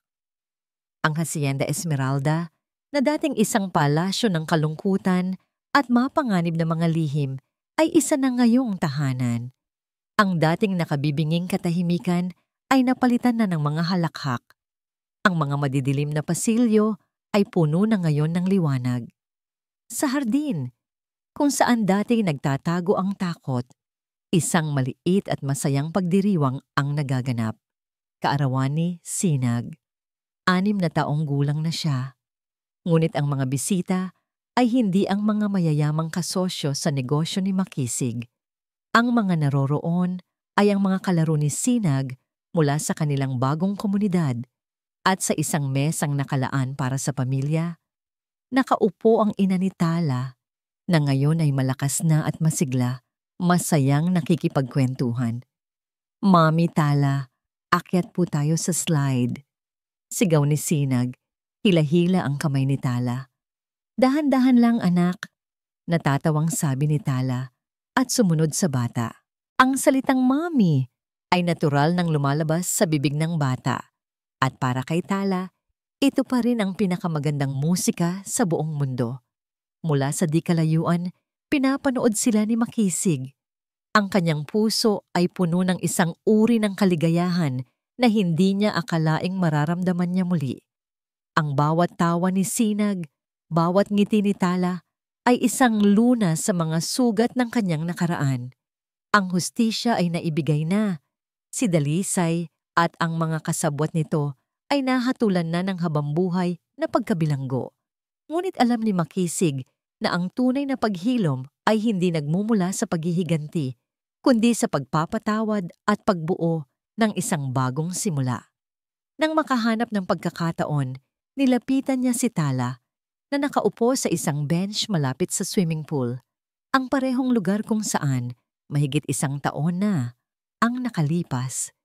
Ang Hacienda Esmeralda, na dating isang palasyo ng kalungkutan at mapanganib na mga lihim, ay isa na ngayong tahanan. Ang dating nakabibinging katahimikan ay napalitan na ng mga halakhak. Ang mga madidilim na pasilyo ay puno na ngayon ng liwanag. Sa hardin, kung saan dati nagtatago ang takot, isang maliit at masayang pagdiriwang ang nagaganap. Kaarawan ni Sinag. 6 na taong gulang na siya. Ngunit ang mga bisita ay hindi ang mga mayayamang kasosyo sa negosyo ni Makisig. Ang mga naroroon ay ang mga kalaro ni Sinag mula sa kanilang bagong komunidad. At sa isang mesang nakalaan para sa pamilya, nakaupo ang ina ni Tala na ngayon ay malakas na at masigla, masayang nakikipagkwentuhan. "Mami Tala, akyat po tayo sa slide." Sigaw ni Sinag, hila-hila ang kamay ni Tala. "Dahan-dahan lang anak," natatawang sabi ni Tala at sumunod sa bata. Ang salitang mami ay natural nang lumalabas sa bibig ng bata. At para kay Tala, ito pa rin ang pinakamagandang musika sa buong mundo. Mula sa di kalayuan, pinapanood sila ni Makisig. Ang kanyang puso ay puno ng isang uri ng kaligayahan na hindi niya akalaing mararamdaman niya muli. Ang bawat tawa ni Sinag, bawat ngiti ni Tala, ay isang lunas sa mga sugat ng kanyang nakaraan. Ang hustisya ay naibigay na. Si Dalisay at ang mga kasabwat nito ay nahatulan na ng habambuhay na pagkabilanggo. Ngunit alam ni Makisig na ang tunay na paghilom ay hindi nagmumula sa paghihiganti, kundi sa pagpapatawad at pagbuo ng isang bagong simula. Nang makahanap ng pagkakataon, nilapitan niya si Tala na nakaupo sa isang bench malapit sa swimming pool, ang parehong lugar kung saan mahigit 1 taon na ang nakalipas.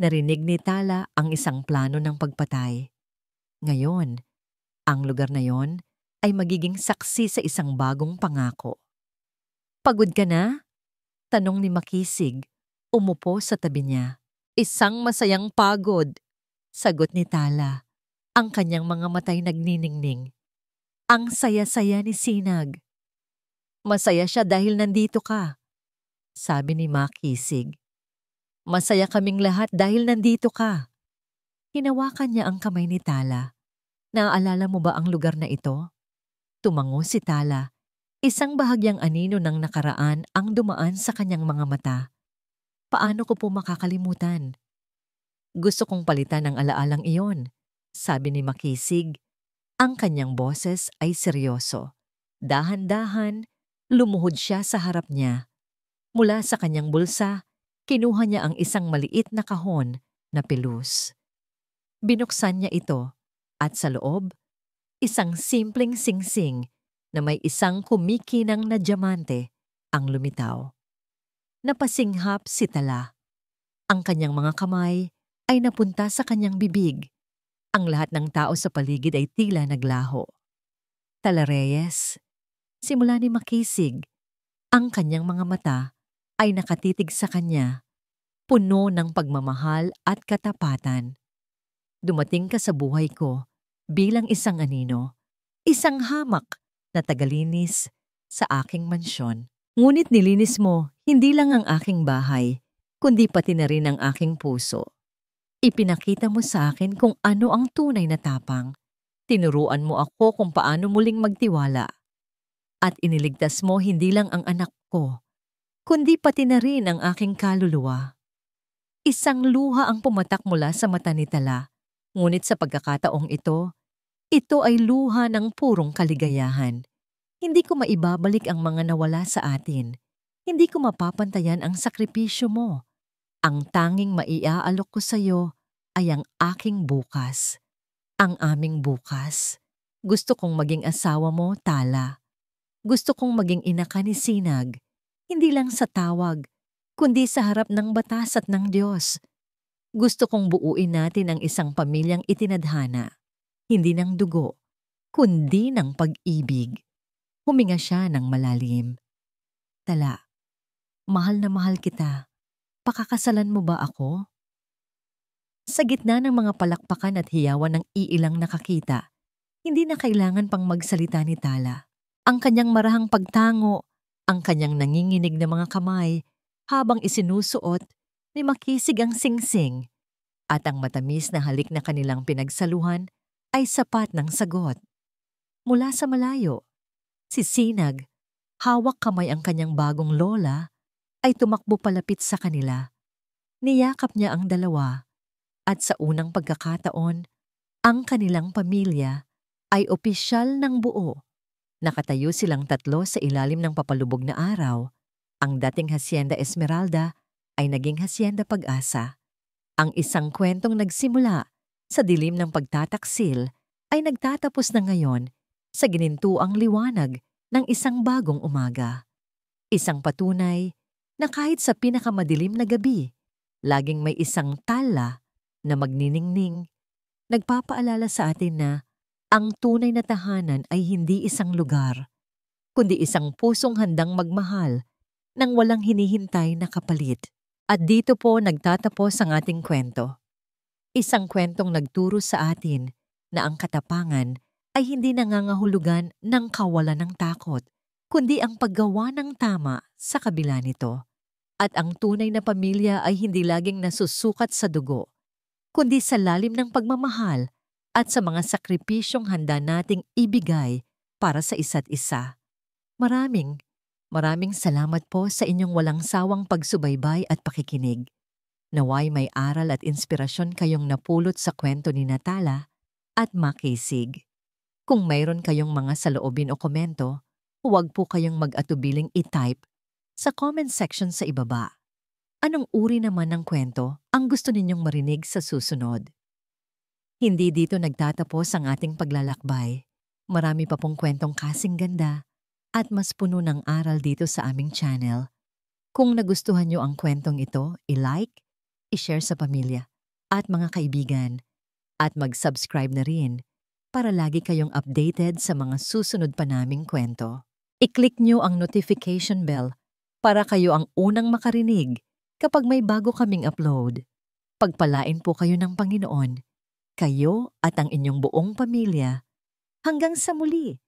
Narinig ni Tala ang isang plano ng pagpatay. Ngayon, ang lugar na yon ay magiging saksi sa isang bagong pangako. "Pagod ka na?" tanong ni Makisig, umupo sa tabi niya. "Isang masayang pagod," sagot ni Tala, ang kanyang mga matay nagniningning. Ang saya-saya ni Sinag. "Masaya siya dahil nandito ka," sabi ni Makisig. "Masaya kaming lahat dahil nandito ka." Hinawakan niya ang kamay ni Tala. "Naaalala mo ba ang lugar na ito?" Tumango si Tala. Isang bahagyang anino ng nakaraan ang dumaan sa kanyang mga mata. "Paano ko po makakalimutan?" "Gusto kong palitan ang alaalang iyon," sabi ni Makisig. Ang kanyang boses ay seryoso. Dahan-dahan, lumuhod siya sa harap niya. Mula sa kanyang bulsa, kinuha niya ang isang maliit na kahon na pilus. Binuksan niya ito at sa loob, isang simpleng singsing na may isang kumikinang na diamante ang lumitaw. Napasinghap si Tala. Ang kanyang mga kamay ay napunta sa kanyang bibig. Ang lahat ng tao sa paligid ay tila naglaho. "Tala Reyes," simula ni Makisig. Ang kanyang mga mata ay nakatitig sa kanya, puno ng pagmamahal at katapatan. "Dumating ka sa buhay ko bilang isang anino, isang hamak na tagalinis sa aking mansyon. Ngunit nilinis mo hindi lang ang aking bahay, kundi pati na rin ang aking puso. Ipinakita mo sa akin kung ano ang tunay na tapang. Tinuruan mo ako kung paano muling magtiwala. At iniligtas mo hindi lang ang anak ko, kundi pati na rin ang aking kaluluwa." Isang luha ang pumatak mula sa mata ni Tala. Ngunit sa pagkakataong ito ay luha ng purong kaligayahan. "Hindi ko maibabalik ang mga nawala sa atin. Hindi ko mapapantayan ang sakripisyo mo. Ang tanging maiaalok ko sa iyo ay ang aking bukas, ang aming bukas. Gusto kong maging asawa mo, Tala. Gusto kong maging ina ka ni Sinag, hindi lang sa tawag, kundi sa harap ng batas at ng Diyos. Gusto kong buuin natin ang isang pamilyang itinadhana, hindi ng dugo, kundi ng pag-ibig. Huminga siya ng malalim. Tala, mahal na mahal kita. Pakakasalan mo ba ako? Sa gitna ng mga palakpakan at hiyawan ng iilang nakakita, hindi na kailangan pang magsalita ni Tala. Ang kanyang marahang pagtango, ang kanyang nanginginig na mga kamay, habang isinusuot ni makisig ang singsing, at ang matamis na halik na kanilang pinagsaluhan ay sapat ng sagot. Mula sa malayo, si Sinag, hawak kamay ang kanyang bagong lola, ay tumakbo palapit sa kanila. Niyakap niya ang dalawa, at sa unang pagkakataon, ang kanilang pamilya ay opisyal ng buo. Nakatayo silang tatlo sa ilalim ng papalubog na araw. Ang dating Hacienda Esmeralda ay naging Hacienda Pag-asa. Ang isang kwentong nagsimula sa dilim ng pagtataksil ay nagtatapos na ngayon sa ginintuang liwanag ng isang bagong umaga. Isang patunay na kahit sa pinakamadilim na gabi, laging may isang tala na magniningning, nagpapaalala sa atin na ang tunay na tahanan ay hindi isang lugar, kundi isang pusong handang magmahal nang walang hinihintay na kapalit. At dito po nagtatapos ang ating kwento. Isang kwentong nagturo sa atin na ang katapangan ay hindi nangangahulugan ng kawalan ng takot, kundi ang paggawa ng tama sa kabila nito. At ang tunay na pamilya ay hindi laging nasusukat sa dugo, kundi sa lalim ng pagmamahal at sa mga sakripisyong handa nating ibigay para sa isa't isa. Maraming salamat po sa inyong walang sawang pagsubaybay at pakikinig. Naway may aral at inspirasyon kayong napulot sa kwento ni Natala at makisig. Kung mayroon kayong mga saloobin o komento, huwag po kayong mag-atubiling i-type sa comment section sa ibaba. Anong uri naman ng kwento ang gusto ninyong marinig sa susunod? Hindi dito nagtatapos ang ating paglalakbay. Marami pa pong kwentong kasing ganda at mas puno ng aral dito sa aming channel. Kung nagustuhan nyo ang kwentong ito, i-like, i-share sa pamilya at mga kaibigan, at mag-subscribe na rin para lagi kayong updated sa mga susunod pa naming kwento. I-click nyo ang notification bell para kayo ang unang makarinig kapag may bago kaming upload. Pagpalain po kayo ng Panginoon, kayo at ang inyong buong pamilya. Hanggang sa muli!